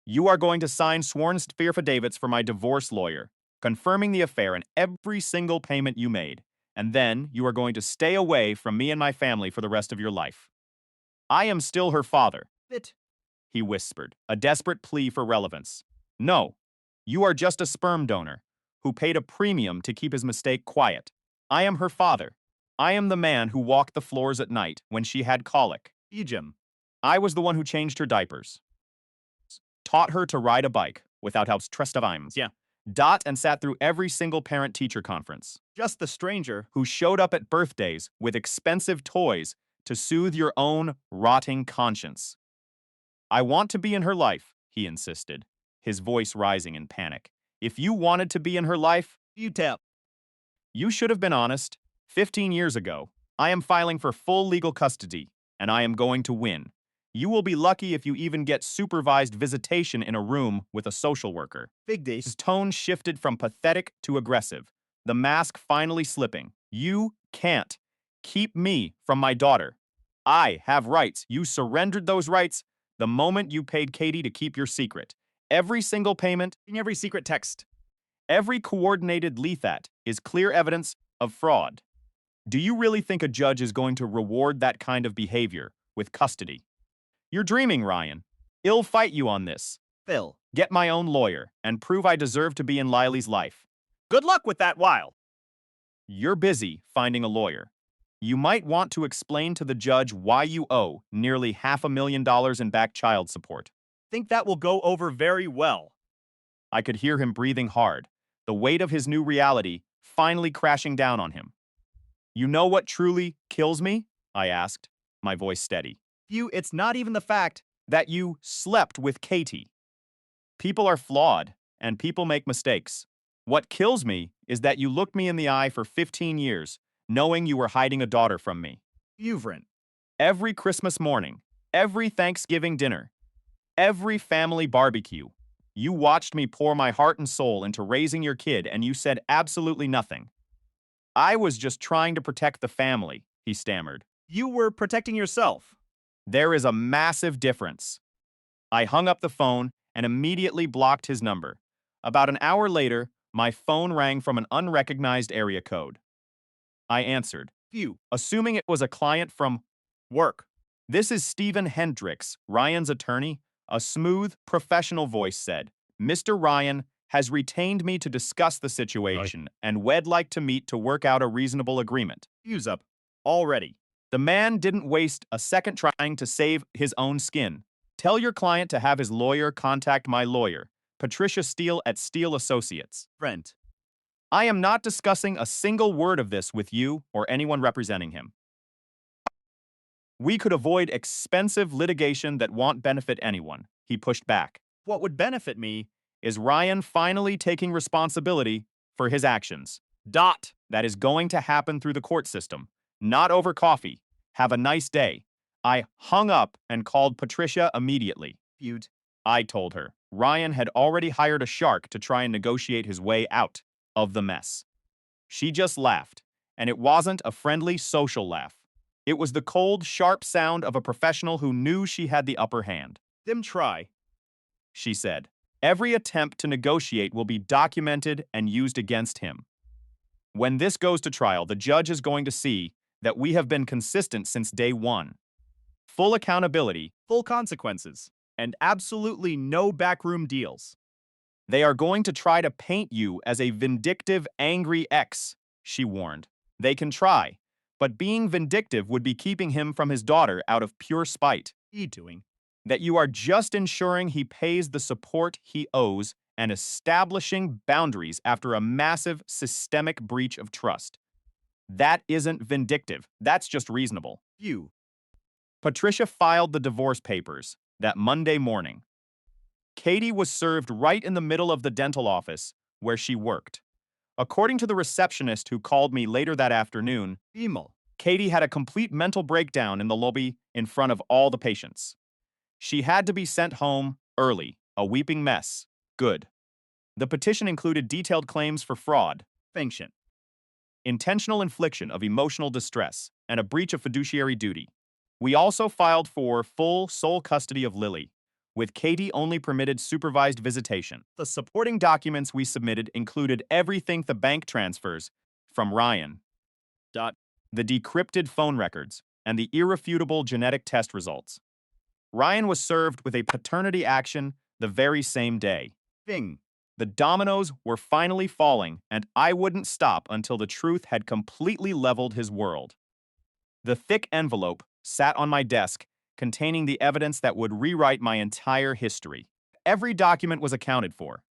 You are going to sign sworn affidavits for my divorce lawyer, confirming the affair and every single payment you made. And then you are going to stay away from me and my family for the rest of your life. I am still her father, Fit. he whispered, a desperate plea for relevance. No, you are just a sperm donor who paid a premium to keep his mistake quiet. I am her father. I am the man who walked the floors at night when she had colic. Ejim. I was the one who changed her diapers, taught her to ride a bike without help Trestavames. Yeah. Dot and sat through every single parent-teacher conference, Just the stranger. who showed up at birthdays with expensive toys to soothe your own rotting conscience. I want to be in her life, he insisted, his voice rising in panic. If you wanted to be in her life, You tap. you should have been honest. 15 years ago, I am filing for full legal custody, and I am going to win. You will be lucky if you even get supervised visitation in a room with a social worker. Big days. His tone shifted from pathetic to aggressive, the mask finally slipping. You can't keep me from my daughter. I have rights. You surrendered those rights the moment you paid Katie to keep your secret. Every single payment, In every secret text. every coordinated lethat is clear evidence of fraud. Do you really think a judge is going to reward that kind of behavior with custody? You're dreaming, Ryan. I'll fight you on this. Phil. Get my own lawyer and prove I deserve to be in Lily's life. Good luck with that while. You're busy finding a lawyer. You might want to explain to the judge why you owe nearly $500,000 in back child support. Think that will go over very well. I could hear him breathing hard, the weight of his new reality finally crashing down on him. You know what truly kills me? I asked, my voice steady. It's not even the fact. That you slept with Katie. People are flawed, and people make mistakes. What kills me is that you looked me in the eye for 15 years, knowing you were hiding a daughter from me. Uverin. Every Christmas morning, every Thanksgiving dinner, every family barbecue, you watched me pour my heart and soul into raising your kid, and you said absolutely nothing. I was just trying to protect the family, he stammered. You were protecting yourself. There is a massive difference. I hung up the phone and immediately blocked his number. About an hour later, my phone rang from an unrecognized area code. I answered, assuming it was a client from work. This is Stephen Hendricks, Ryan's attorney. A smooth, professional voice said, Mr. Ryan has retained me to discuss the situation and would like to meet to work out a reasonable agreement. Use up. Already. The man didn't waste a second trying to save his own skin. Tell your client to have his lawyer contact my lawyer, Patricia Steele at Steele Associates. Brent. I am not discussing a single word of this with you or anyone representing him. We could avoid expensive litigation that won't benefit anyone, he pushed back. What would benefit me is Ryan finally taking responsibility for his actions. That is going to happen through the court system, not over coffee. Have a nice day. I hung up and called Patricia immediately. I told her Ryan had already hired a shark to try and negotiate his way out of the mess. She just laughed, and it wasn't a friendly social laugh. It was the cold, sharp sound of a professional who knew she had the upper hand. Them try, she said. Every attempt to negotiate will be documented and used against him. When this goes to trial, the judge is going to see that we have been consistent since day one. Full accountability, full consequences, and absolutely no backroom deals. They are going to try to paint you as a vindictive, angry ex, she warned. They can try, but being vindictive would be keeping him from his daughter out of pure spite. That you are just ensuring he pays the support he owes and establishing boundaries after a massive systemic breach of trust. That isn't vindictive. That's just reasonable. Patricia filed the divorce papers that Monday morning. Katie was served right in the middle of the dental office where she worked. According to the receptionist who called me later that afternoon, Katie had a complete mental breakdown in the lobby in front of all the patients. She had to be sent home early, a weeping mess. Good. The petition included detailed claims for fraud, intentional infliction of emotional distress, and a breach of fiduciary duty. We also filed for full sole custody of Lily, with Katie only permitted supervised visitation. The supporting documents we submitted included everything the bank transfers from Ryan, the decrypted phone records, and the irrefutable genetic test results. Ryan was served with a paternity action the very same day. The dominoes were finally falling, and I wouldn't stop until the truth had completely leveled his world. The thick envelope sat on my desk, containing the evidence that would rewrite my entire history. Every document was accounted for.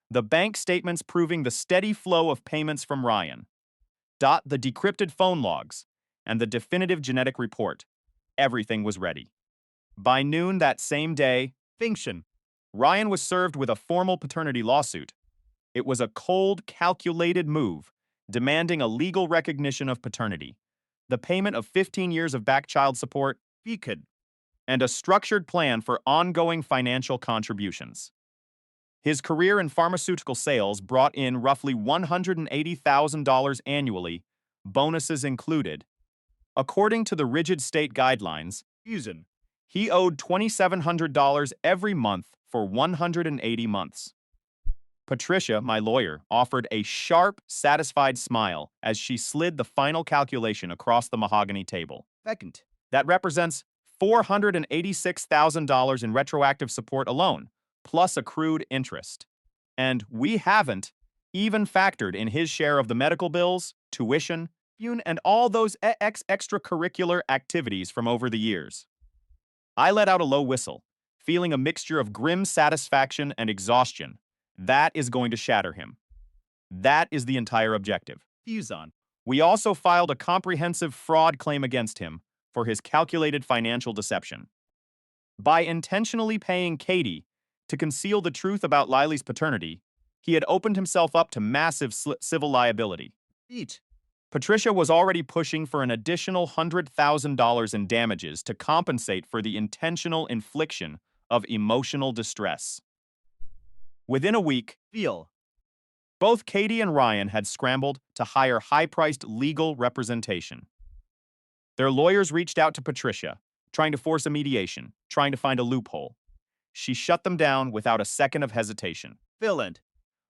The bank statements proving the steady flow of payments from Ryan. The decrypted phone logs, and the definitive genetic report. Everything was ready. By noon that same day, Ryan was served with a formal paternity lawsuit. It was a cold, calculated move, demanding a legal recognition of paternity, the payment of 15 years of back child support, and a structured plan for ongoing financial contributions. His career in pharmaceutical sales brought in roughly $180,000 annually, bonuses included. According to the rigid state guidelines, he owed $2,700 every month for 180 months. Patricia, my lawyer, offered a sharp, satisfied smile as she slid the final calculation across the mahogany table. That represents $486,000 in retroactive support alone, plus accrued interest. And we haven't even factored in his share of the medical bills, tuition, and all those extracurricular activities from over the years. I let out a low whistle, feeling a mixture of grim satisfaction and exhaustion. That is going to shatter him. That is the entire objective. Fuson. We also filed a comprehensive fraud claim against him for his calculated financial deception. By intentionally paying Katie to conceal the truth about Lily's paternity, he had opened himself up to massive civil liability. Eat. Patricia was already pushing for an additional $100,000 in damages to compensate for the intentional infliction of emotional distress. Within a week, Feel. both Katie and Ryan had scrambled to hire high-priced legal representation. Their lawyers reached out to Patricia, trying to force a mediation, trying to find a loophole. She shut them down without a second of hesitation. Villain.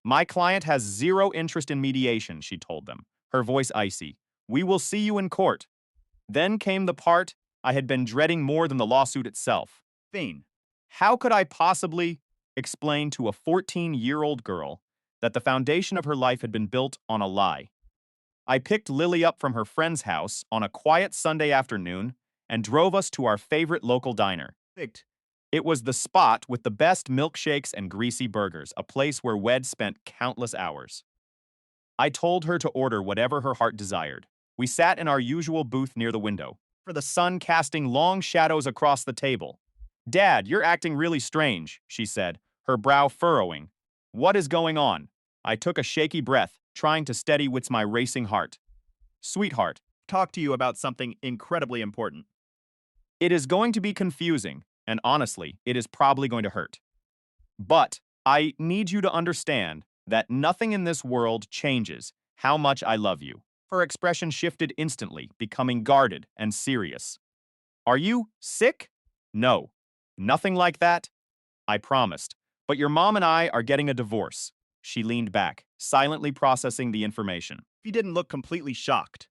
My client has zero interest in mediation, she told them, her voice icy. We will see you in court. Then came the part I had been dreading more than the lawsuit itself. Feign. How could I possibly explain to a 14-year-old girl that the foundation of her life had been built on a lie? I picked Lily up from her friend's house on a quiet Sunday afternoon and drove us to our favorite local diner. Fict. It was the spot with the best milkshakes and greasy burgers, a place where Wed spent countless hours. I told her to order whatever her heart desired. We sat in our usual booth near the window, for the sun casting long shadows across the table. Dad, you're acting really strange, she said, her brow furrowing. What is going on? I took a shaky breath, trying to steady what's my racing heart. Sweetheart, Talk to you about something incredibly important. it is going to be confusing, and honestly, it is probably going to hurt. But I need you to understand that nothing in this world changes how much I love you. Her expression shifted instantly, becoming guarded and serious. Are you sick? No, nothing like that. I promised. But your mom and I are getting a divorce. She leaned back, silently processing the information. He didn't look completely shocked.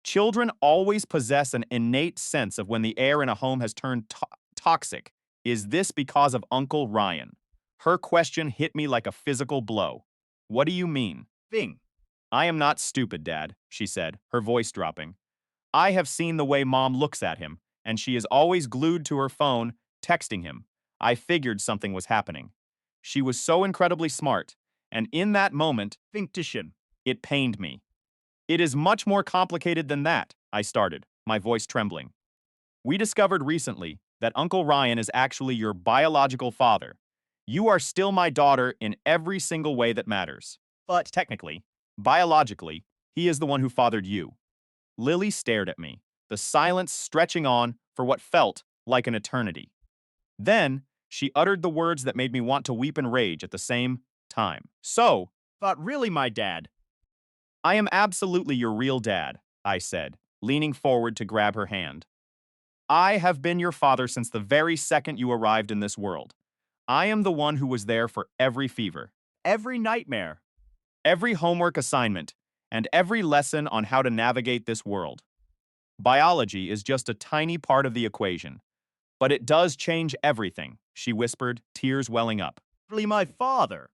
Children always possess an innate sense of when the air in a home has turned toxic. Is this because of Uncle Ryan? Her question hit me like a physical blow. What do you mean? Thing. I am not stupid, Dad, she said, her voice dropping. I have seen the way Mom looks at him, and she is always glued to her phone, texting him. I figured something was happening. She was so incredibly smart, and in that moment, Finctition. it pained me. It is much more complicated than that, I started, my voice trembling. We discovered recently that Uncle Ryan is actually your biological father. You are still my daughter in every single way that matters. But Technically, biologically, he is the one who fathered you. Lily stared at me, the silence stretching on for what felt like an eternity. Then, she uttered the words that made me want to weep and rage at the same time. So, thought really my dad. I am absolutely your real dad, I said, leaning forward to grab her hand. I have been your father since the very second you arrived in this world. I am the one who was there for every fever, Every nightmare. every homework assignment, and every lesson on how to navigate this world. Biology is just a tiny part of the equation, but it does change everything, she whispered, tears welling up. Really my father.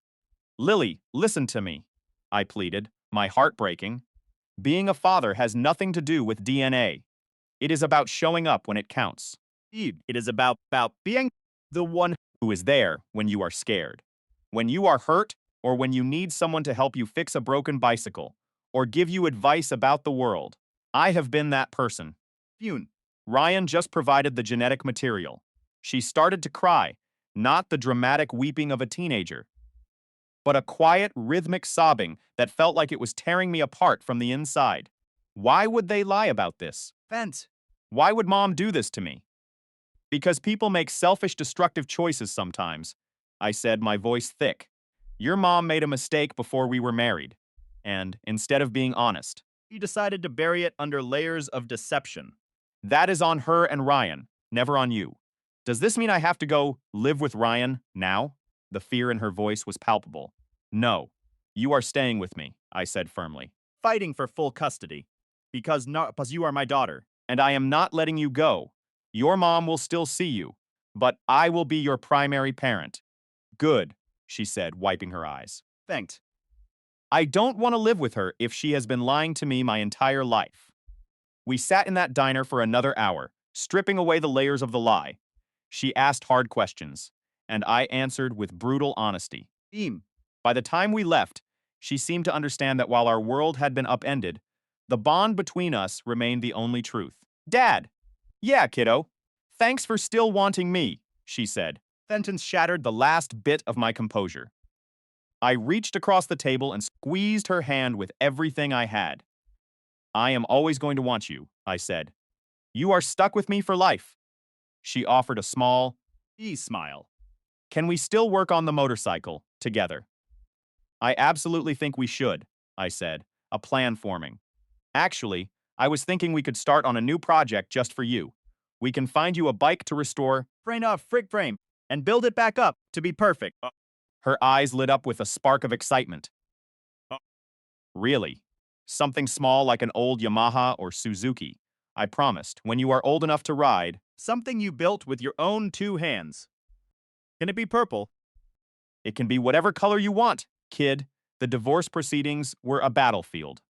Lily, listen to me, I pleaded, my heart breaking. Being a father has nothing to do with DNA. It is about showing up when it counts. It is about being the one. Who is there when you are scared, when you are hurt, or when you need someone to help you fix a broken bicycle, or give you advice about the world. I have been that person. Fune. Ryan just provided the genetic material. She started to cry, not the dramatic weeping of a teenager, but a quiet, rhythmic sobbing that felt like it was tearing me apart from the inside. Why would they lie about this? Fence. Why would Mom do this to me? Because people make selfish, destructive choices sometimes, I said, my voice thick. Your mom made a mistake before we were married, and instead of being honest, He decided to bury it under layers of deception. that is on her and Ryan, never on you. Does this mean I have to go live with Ryan now? The fear in her voice was palpable. No, you are staying with me, I said firmly, Fighting for full custody. Because you are my daughter. and I am not letting you go. Your mom will still see you, but I will be your primary parent. Good, she said, wiping her eyes. Thanked. I don't want to live with her if she has been lying to me my entire life. We sat in that diner for another hour, stripping away the layers of the lie. She asked hard questions, and I answered with brutal honesty. Beam. By the time we left, she seemed to understand that while our world had been upended, the bond between us remained the only truth. Dad! Yeah, kiddo. Thanks for still wanting me, she said. Sentence shattered the last bit of my composure. I reached across the table and squeezed her hand with everything I had. I am always going to want you, I said. You are stuck with me for life. She offered a small smile. Can we still work on the motorcycle together? I absolutely think we should, I said, a plan forming. Actually, I was thinking we could start on a new project just for you. We can find you a bike to restore. Frame off frick frame and build it back up to be perfect. Her eyes lit up with a spark of excitement. Oh. Really? Something small like an old Yamaha or Suzuki. I promised, when you are old enough to ride. Something you built with your own 2 hands. Can it be purple? It can be whatever color you want, kid. The divorce proceedings were a battlefield.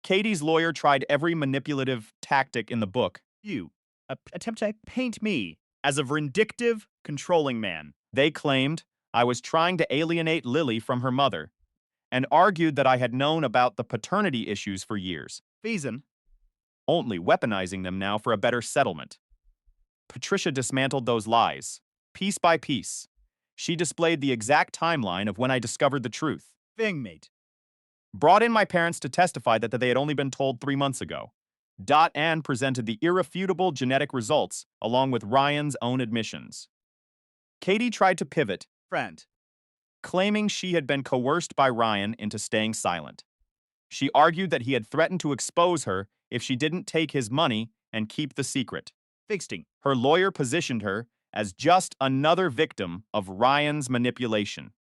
Katie's lawyer tried every manipulative tactic in the book. You attempt to paint me as a vindictive, controlling man. They claimed I was trying to alienate Lily from her mother and argued that I had known about the paternity issues for years. Feason. Only weaponizing them now for a better settlement. Patricia dismantled those lies, piece by piece. She displayed the exact timeline of when I discovered the truth. Mate. Brought in my parents to testify that they had only been told 3 months ago. Ann presented the irrefutable genetic results along with Ryan's own admissions. Katie tried to pivot, Friend. claiming she had been coerced by Ryan into staying silent. She argued that he had threatened to expose her if she didn't take his money and keep the secret. Fixing. Her lawyer positioned her as just another victim of Ryan's manipulation.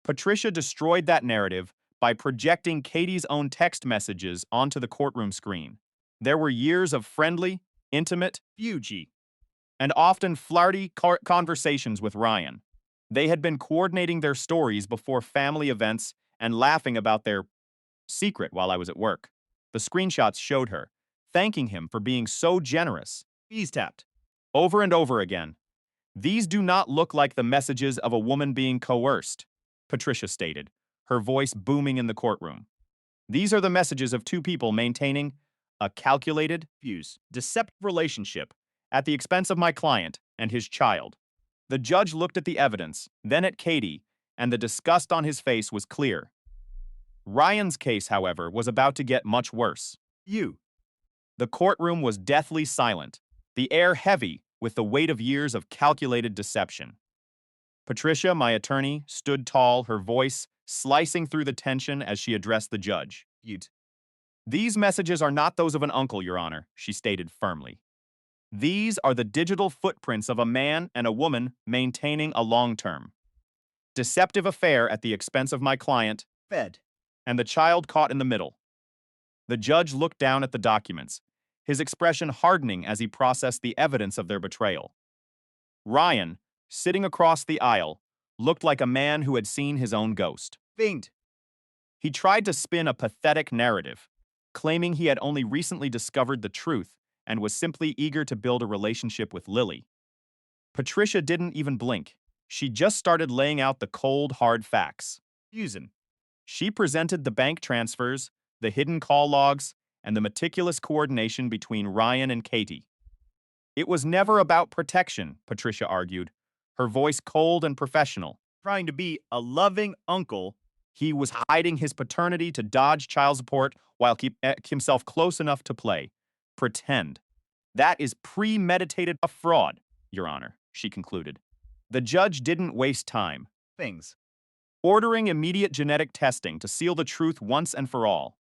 Patricia destroyed that narrative by projecting Katie's own text messages onto the courtroom screen. There were years of friendly, intimate, Fuji. and often flirty conversations with Ryan. They had been coordinating their stories before family events and laughing about their secret while I was at work. The screenshots showed her, thanking him for being so generous. He's tapped. Over and over again. These do not look like the messages of a woman being coerced, Patricia stated, her voice booming in the courtroom. These are the messages of 2 people maintaining a calculated, deceptive relationship at the expense of my client and his child. The judge looked at the evidence, then at Katie, and the disgust on his face was clear. Ryan's case, however, was about to get much worse. The courtroom was deathly silent, the air heavy with the weight of years of calculated deception. Patricia, my attorney, stood tall, her voice slicing through the tension as she addressed the judge. These messages are not those of an uncle, Your Honor, she stated firmly. These are the digital footprints of a man and a woman maintaining a long-term, deceptive affair at the expense of my client, Fed. and the child caught in the middle. The judge looked down at the documents, his expression hardening as he processed the evidence of their betrayal. Ryan, sitting across the aisle, looked like a man who had seen his own ghost. Fiend. He tried to spin a pathetic narrative, claiming he had only recently discovered the truth and was simply eager to build a relationship with Lily. Patricia didn't even blink. She just started laying out the cold, hard facts. She presented the bank transfers, the hidden call logs, and the meticulous coordination between Ryan and Katie. It was never about protection, Patricia argued, her voice cold and professional. Trying to be a loving uncle. He was hiding his paternity to dodge child support while keep himself close enough to play. Pretend. That is premeditated fraud, Your Honor, she concluded. The judge didn't waste time. Ordering immediate genetic testing to seal the truth once and for all.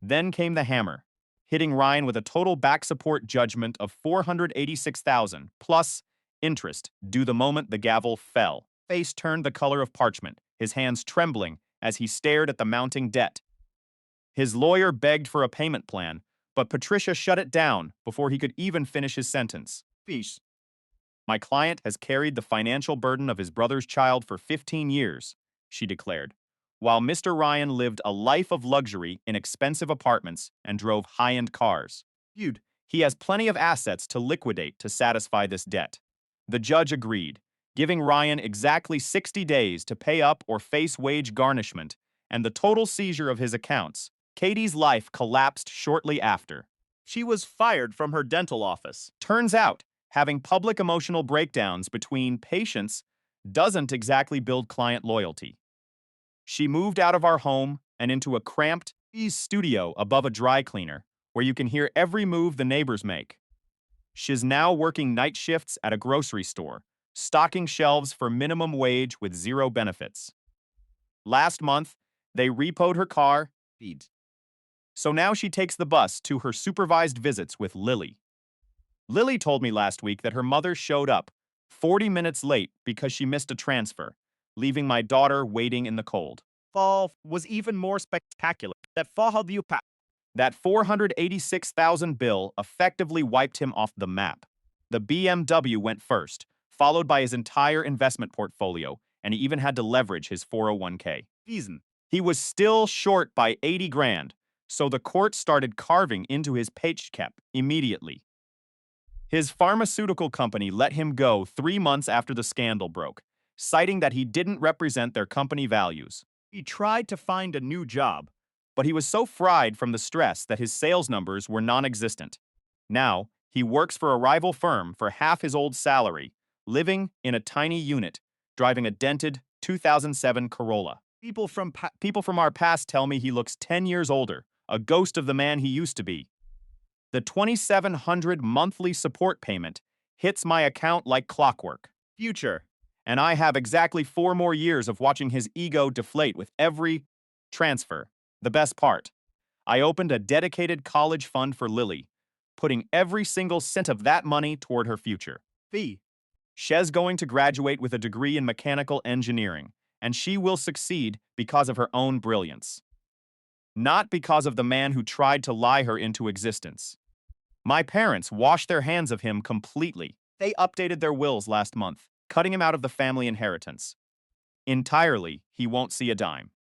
Then came the hammer, hitting Ryan with a total back support judgment of $486,000 plus interest due the moment the gavel fell. Face turned the color of parchment, his hands trembling as he stared at the mounting debt. His lawyer begged for a payment plan, but Patricia shut it down before he could even finish his sentence. My client has carried the financial burden of his brother's child for 15 years, she declared, while Mr. Ryan lived a life of luxury in expensive apartments and drove high-end cars. Feud. He has plenty of assets to liquidate to satisfy this debt. The judge agreed, giving Ryan exactly 60 days to pay up or face wage garnishment and the total seizure of his accounts. Katie's life collapsed shortly after. She was fired from her dental office. Turns out, having public emotional breakdowns between patients doesn't exactly build client loyalty. She moved out of our home and into a cramped studio above a dry cleaner, where you can hear every move the neighbors make. She's now working night shifts at a grocery store, stocking shelves for minimum wage with zero benefits. Last month, they repoed her car, so now she takes the bus to her supervised visits with Lily. Lily told me last week that her mother showed up 40 minutes late because she missed a transfer, leaving my daughter waiting in the cold. Fall was even more spectacular. That That 486,000 bill effectively wiped him off the map. The BMW went first, followed by his entire investment portfolio, and he even had to leverage his 401k. Reason. He was still short by 80 grand, so the court started carving into his paycheck immediately. His pharmaceutical company let him go 3 months after the scandal broke, citing that he didn't represent their company values. He tried to find a new job, But he was so fried from the stress that his sales numbers were non-existent. Now, he works for a rival firm for half his old salary, living in a tiny unit, driving a dented 2007 Corolla. people People from our past tell me he looks 10 years older, a ghost of the man he used to be. The $2,700 monthly support payment hits my account like clockwork, future. and I have exactly 4 more years of watching his ego deflate with every transfer. The best part, I opened a dedicated college fund for Lily, putting every single cent of that money toward her future. Fee. She's going to graduate with a degree in mechanical engineering, and she will succeed because of her own brilliance, not because of the man who tried to lie her into existence. My parents washed their hands of him completely. They updated their wills last month, cutting him out of the family inheritance. Entirely, he won't see a dime.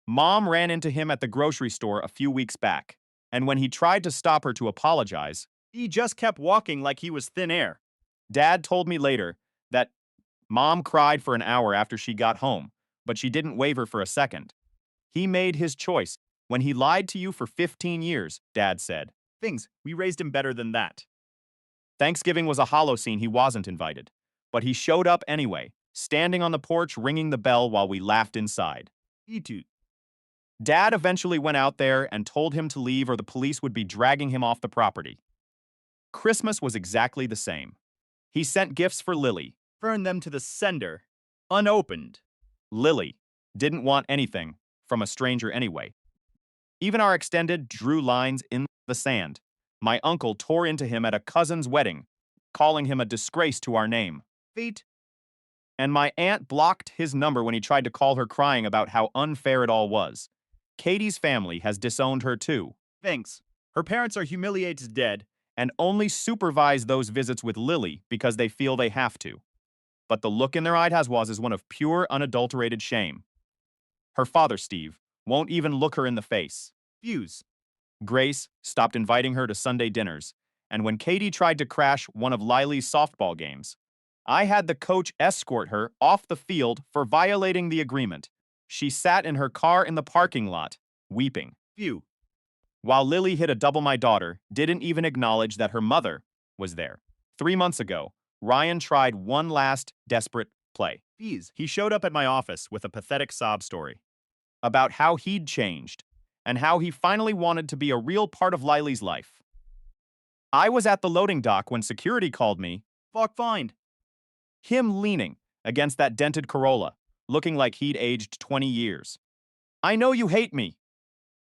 Mom ran into him at the grocery store a few weeks back, and when he tried to stop her to apologize, He just kept walking like he was thin air. Dad told me later that Mom cried for an hour after she got home, but she didn't waver for a second. He made his choice. When he lied to you for 15 years, Dad said. We raised him better than that. Thanksgiving was a Holocene he wasn't invited, but he showed up anyway, standing on the porch ringing the bell while we laughed inside. E2. Dad eventually went out there and told him to leave or the police would be dragging him off the property. Christmas was exactly the same. He sent gifts for Lily. Burn them to the sender. Unopened. Lily didn't want anything from a stranger anyway. Even our extended drew lines in the sand. My uncle tore into him at a cousin's wedding, calling him a disgrace to our name. Fate. And my aunt blocked his number when he tried to call her crying about how unfair it all was. Katie's family has disowned her too, Thanks. Her parents are humiliated dead. and only supervise those visits with Lily because they feel they have to. But the look in their eyes is one of pure, unadulterated shame. Her father, Steve, won't even look her in the face. Fuse. Grace stopped inviting her to Sunday dinners, and when Katie tried to crash one of Lily's softball games, I had the coach escort her off the field for violating the agreement. She sat in her car in the parking lot, weeping. Few. While Lily hit a double, my daughter didn't even acknowledge that her mother was there. 3 months ago, Ryan tried one last desperate play Fees. He showed up at my office with a pathetic sob story. about how he'd changed and how he finally wanted to be a real part of Lily's life. I was at the loading dock when security called me, Fuck find. him leaning against that dented Corolla, looking like he'd aged 20 years. "I know you hate me,"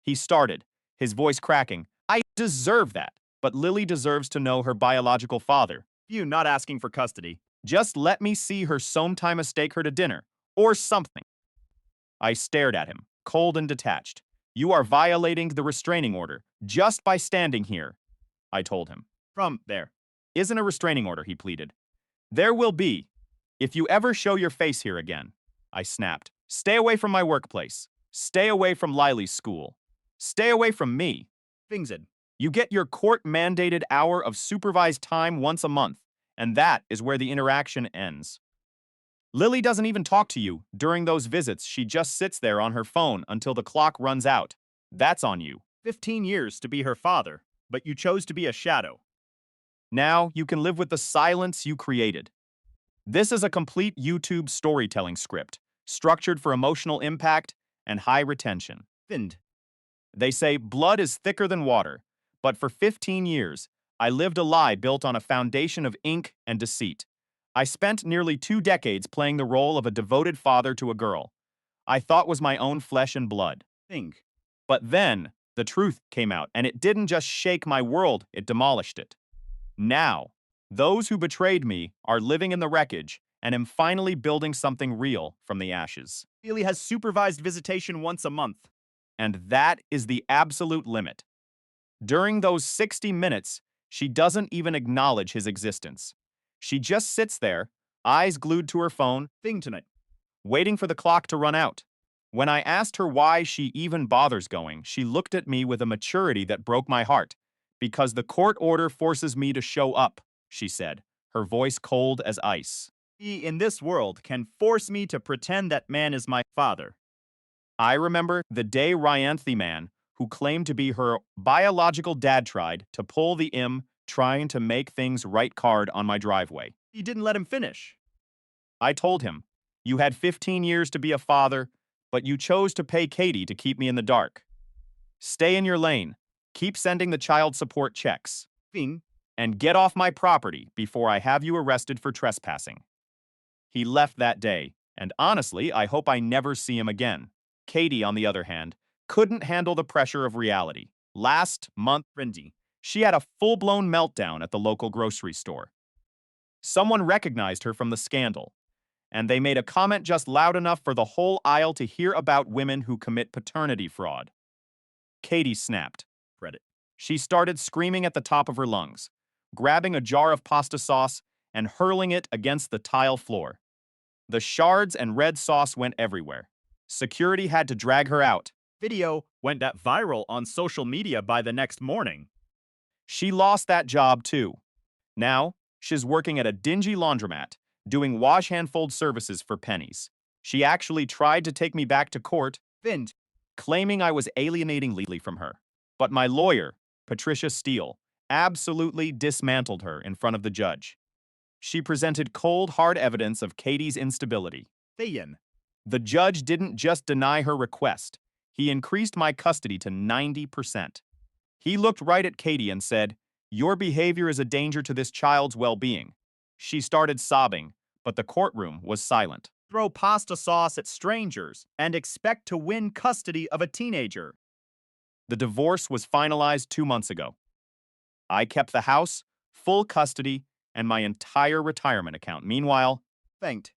he started, his voice cracking. "I deserve that, but Lily deserves to know her biological father. Few not asking for custody. Just let me see her sometime take her to dinner, or something." I stared at him, cold and detached. "You are violating the restraining order just by standing here," I told him. From there. "Isn't a restraining order," he pleaded. "There will be, if you ever show your face here again," I snapped. Stay away from my workplace. Stay away from Lily's school. Stay away from me. Fingzid. You get your court-mandated hour of supervised time once a month, and that is where the interaction ends. Lily doesn't even talk to you during those visits. She just sits there on her phone until the clock runs out. That's on you. 15 years to be her father, but you chose to be a shadow. Now you can live with the silence you created. This is a complete YouTube storytelling script, structured for emotional impact and high retention. Vind. They say blood is thicker than water, but for 15 years, I lived a lie built on a foundation of ink and deceit. I spent nearly 2 decades playing the role of a devoted father to a girl I thought was my own flesh and blood. Thing. But then, the truth came out, and it didn't just shake my world, it demolished it. Now, those who betrayed me are living in the wreckage, and am finally building something real from the ashes. Lily has supervised visitation once a month. And that is the absolute limit. During those 60 minutes, she doesn't even acknowledge his existence. She just sits there, eyes glued to her phone, Thing tonight. waiting for the clock to run out. When I asked her why she even bothers going, she looked at me with a maturity that broke my heart. Because the court order forces me to show up, she said, her voice cold as ice. He in this world can force me to pretend that man is my father. I remember the day Ryanthi man, who claimed to be her biological dad, tried to pull the trying to make things right card on my driveway. He didn't let him finish. I told him, you had 15 years to be a father, but you chose to pay Katie to keep me in the dark. Stay in your lane, keep sending the child support checks, Thing. and get off my property before I have you arrested for trespassing. He left that day, and honestly, I hope I never see him again. Katie, on the other hand, couldn't handle the pressure of reality. Last month, Rindy. she had a full-blown meltdown at the local grocery store. Someone recognized her from the scandal, and they made a comment just loud enough for the whole aisle to hear about women who commit paternity fraud. Katie snapped. Credit. She started screaming at the top of her lungs, grabbing a jar of pasta sauce and hurling it against the tile floor. The shards and red sauce went everywhere. Security had to drag her out. Video went that viral on social media by the next morning. She lost that job too. Now, she's working at a dingy laundromat, doing wash-hand-fold services for pennies. She actually tried to take me back to court, Vind. claiming I was alienating Lily from her. But my lawyer, Patricia Steele, absolutely dismantled her in front of the judge. She presented cold, hard evidence of Katie's instability. Thayan. The judge didn't just deny her request. He increased my custody to 90%. He looked right at Katie and said, "Your behavior is a danger to this child's well-being." She started sobbing, but the courtroom was silent. Throw pasta sauce at strangers and expect to win custody of a teenager. The divorce was finalized 2 months ago. I kept the house, full custody, and my entire retirement account. Meanwhile, Thanked.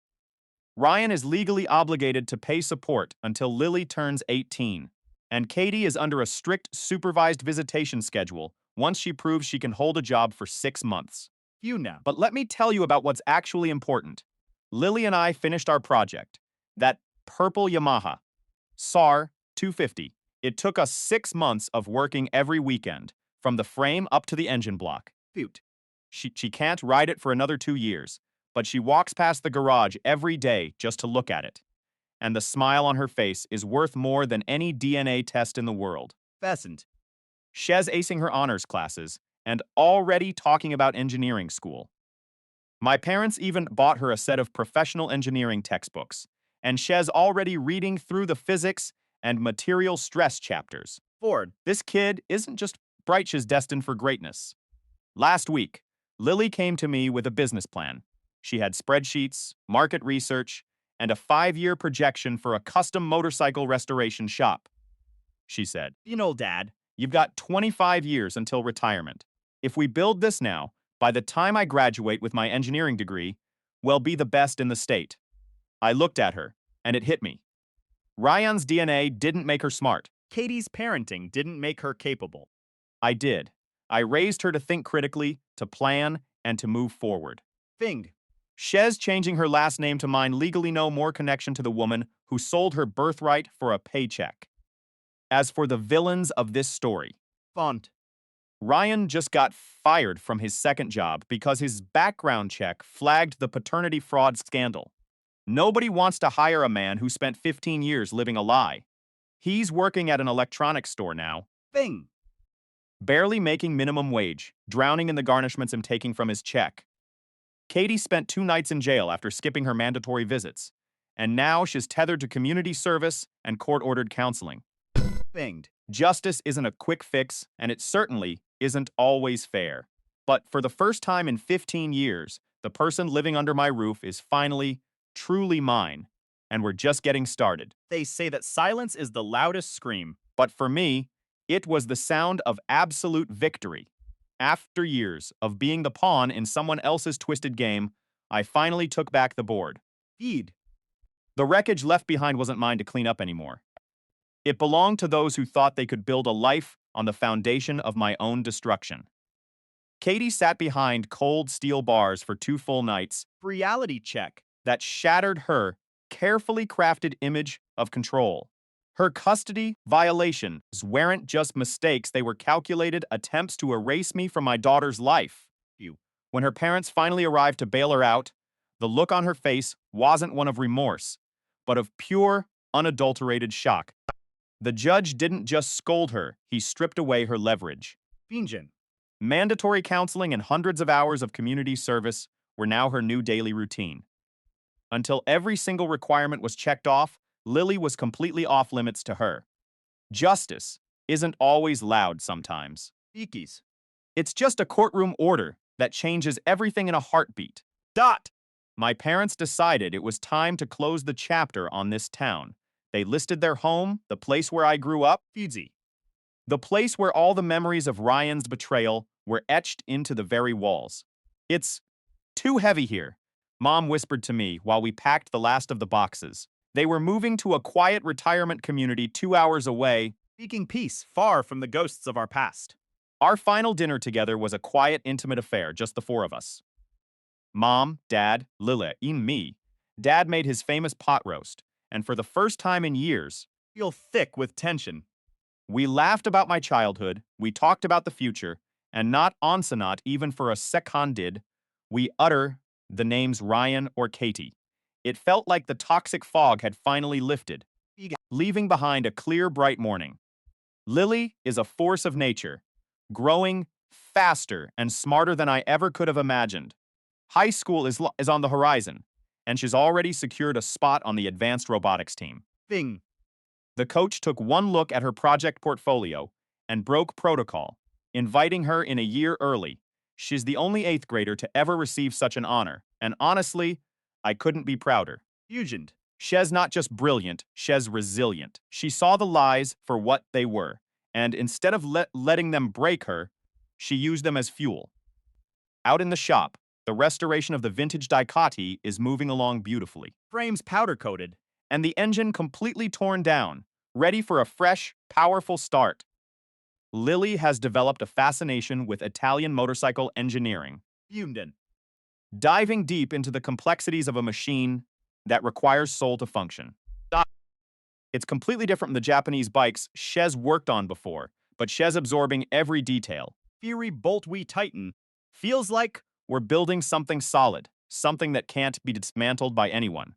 Ryan is legally obligated to pay support until Lily turns 18, and Katie is under a strict supervised visitation schedule once she proves she can hold a job for 6 months. You now. But let me tell you about what's actually important. Lily and I finished our project, that purple Yamaha, SAR 250. It took us 6 months of working every weekend, from the frame up to the engine block. Butte. She can't ride it for another 2 years, but she walks past the garage every day just to look at it. And the smile on her face is worth more than any DNA test in the world. Fastened. Shez acing her honors classes and already talking about engineering school. My parents even bought her a set of professional engineering textbooks, and Shez already reading through the physics and material stress chapters. Ford. This kid isn't just bright, she's destined for greatness. Last week, Lily came to me with a business plan. She had spreadsheets, market research, and a 5-year projection for a custom motorcycle restoration shop. She said, You know, Dad. "You've got 25 years until retirement. If we build this now, by the time I graduate with my engineering degree, we'll be the best in the state." I looked at her, and it hit me. Ryan's DNA didn't make her smart. Katie's parenting didn't make her capable. I did. I raised her to think critically, to plan, and to move forward. Thinged. Shez changing her last name to mine legally no more connection to the woman who sold her birthright for a paycheck. As for the villains of this story, Font. Ryan just got fired from his second job because his background check flagged the paternity fraud scandal. Nobody wants to hire a man who spent 15 years living a lie. He's working at an electronics store now, Bing. barely making minimum wage, drowning in the garnishments I'm taking from his check. Katie spent 2 nights in jail after skipping her mandatory visits, and now she's tethered to community service and court-ordered counseling. Binged. Justice isn't a quick fix, and it certainly isn't always fair. But for the first time in 15 years, the person living under my roof is finally, truly mine, and we're just getting started. They say that silence is the loudest scream. But for me, it was the sound of absolute victory. After years of being the pawn in someone else's twisted game, I finally took back the board. Feed. The wreckage left behind wasn't mine to clean up anymore. It belonged to those who thought they could build a life on the foundation of my own destruction. Katie sat behind cold steel bars for 2 full nights Reality check. that shattered her carefully crafted image of control. Her custody violations weren't just mistakes, they were calculated attempts to erase me from my daughter's life. When her parents finally arrived to bail her out, the look on her face wasn't one of remorse, but of pure, unadulterated shock. The judge didn't just scold her, he stripped away her leverage. Finjan. Mandatory counseling and hundreds of hours of community service were now her new daily routine. Until every single requirement was checked off, Lily was completely off limits to her. Justice isn't always loud sometimes. Ikis. It's just a courtroom order that changes everything in a heartbeat. Dot. My parents decided it was time to close the chapter on this town. They listed their home, the place where I grew up, Fudzi. the place where all the memories of Ryan's betrayal were etched into the very walls. It's too heavy here, Mom whispered to me while we packed the last of the boxes. They were moving to a quiet retirement community 2 hours away. Speaking peace, far from the ghosts of our past. Our final dinner together was a quiet, intimate affair, just the 4 of us. Mom, Dad, Lila, and me. Dad made his famous pot roast, and for the first time in years, Feel thick with tension. we laughed about my childhood, we talked about the future, and not Onsonat even for a second did we utter the names Ryan or Katie. It felt like the toxic fog had finally lifted, leaving behind a clear, bright morning. Lily is a force of nature, growing faster and smarter than I ever could have imagined. High school is on the horizon, and she's already secured a spot on the advanced robotics team. Bing. The coach took one look at her project portfolio and broke protocol, inviting her in a year early. She's the only 8th grader to ever receive such an honor, and honestly, I couldn't be prouder. Fusioned. She's not just brilliant, she's resilient. She saw the lies for what they were, and instead of letting them break her, she used them as fuel. Out in the shop, the restoration of the vintage Ducati is moving along beautifully, Frames powder-coated. and the engine completely torn down, ready for a fresh, powerful start. Lily has developed a fascination with Italian motorcycle engineering, Funden. diving deep into the complexities of a machine that requires soul to function. It's completely different from the Japanese bikes Shez worked on before, but Shez absorbing every detail. Fury Bolt We Titan. Feels like We're building something solid, something that can't be dismantled by anyone.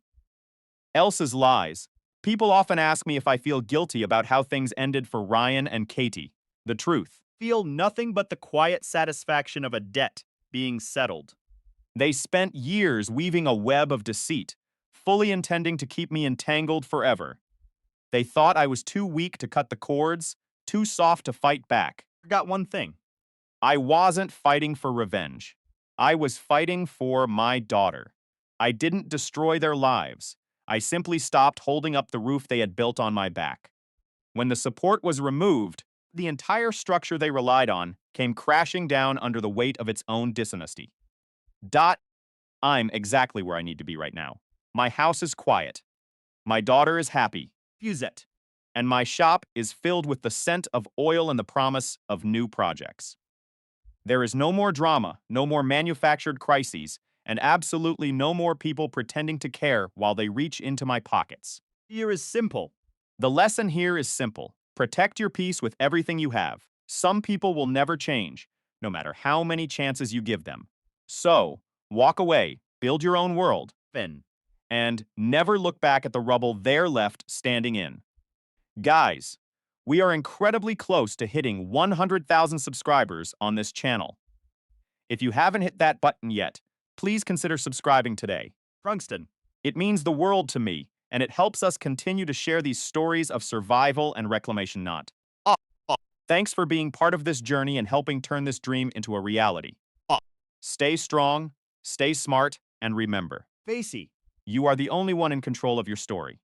Elsa's lies. People often ask me if I feel guilty about how things ended for Ryan and Katie. The truth. feel nothing but the quiet satisfaction of a debt being settled. They spent years weaving a web of deceit, fully intending to keep me entangled forever. They thought I was too weak to cut the cords, too soft to fight back. Forgot one thing. I wasn't fighting for revenge. I was fighting for my daughter. I didn't destroy their lives. I simply stopped holding up the roof they had built on my back. When the support was removed, the entire structure they relied on came crashing down under the weight of its own dishonesty. I'm exactly where I need to be right now. My house is quiet. My daughter is happy. Fuzet. And my shop is filled with the scent of oil and the promise of new projects. There is no more drama, no more manufactured crises, and absolutely no more people pretending to care while they reach into my pockets. Here is simple. The lesson here is simple. Protect your peace with everything you have. Some people will never change, no matter how many chances you give them. So, walk away, build your own world, Finn. and never look back at the rubble they're left standing in. Guys, we are incredibly close to hitting 100,000 subscribers on this channel. If you haven't hit that button yet, please consider subscribing today. Frankston. It means the world to me, and it helps us continue to share these stories of survival and reclamation not. Thanks for being part of this journey and helping turn this dream into a reality. Stay strong, stay smart, and remember, Facey. you are the only one in control of your story.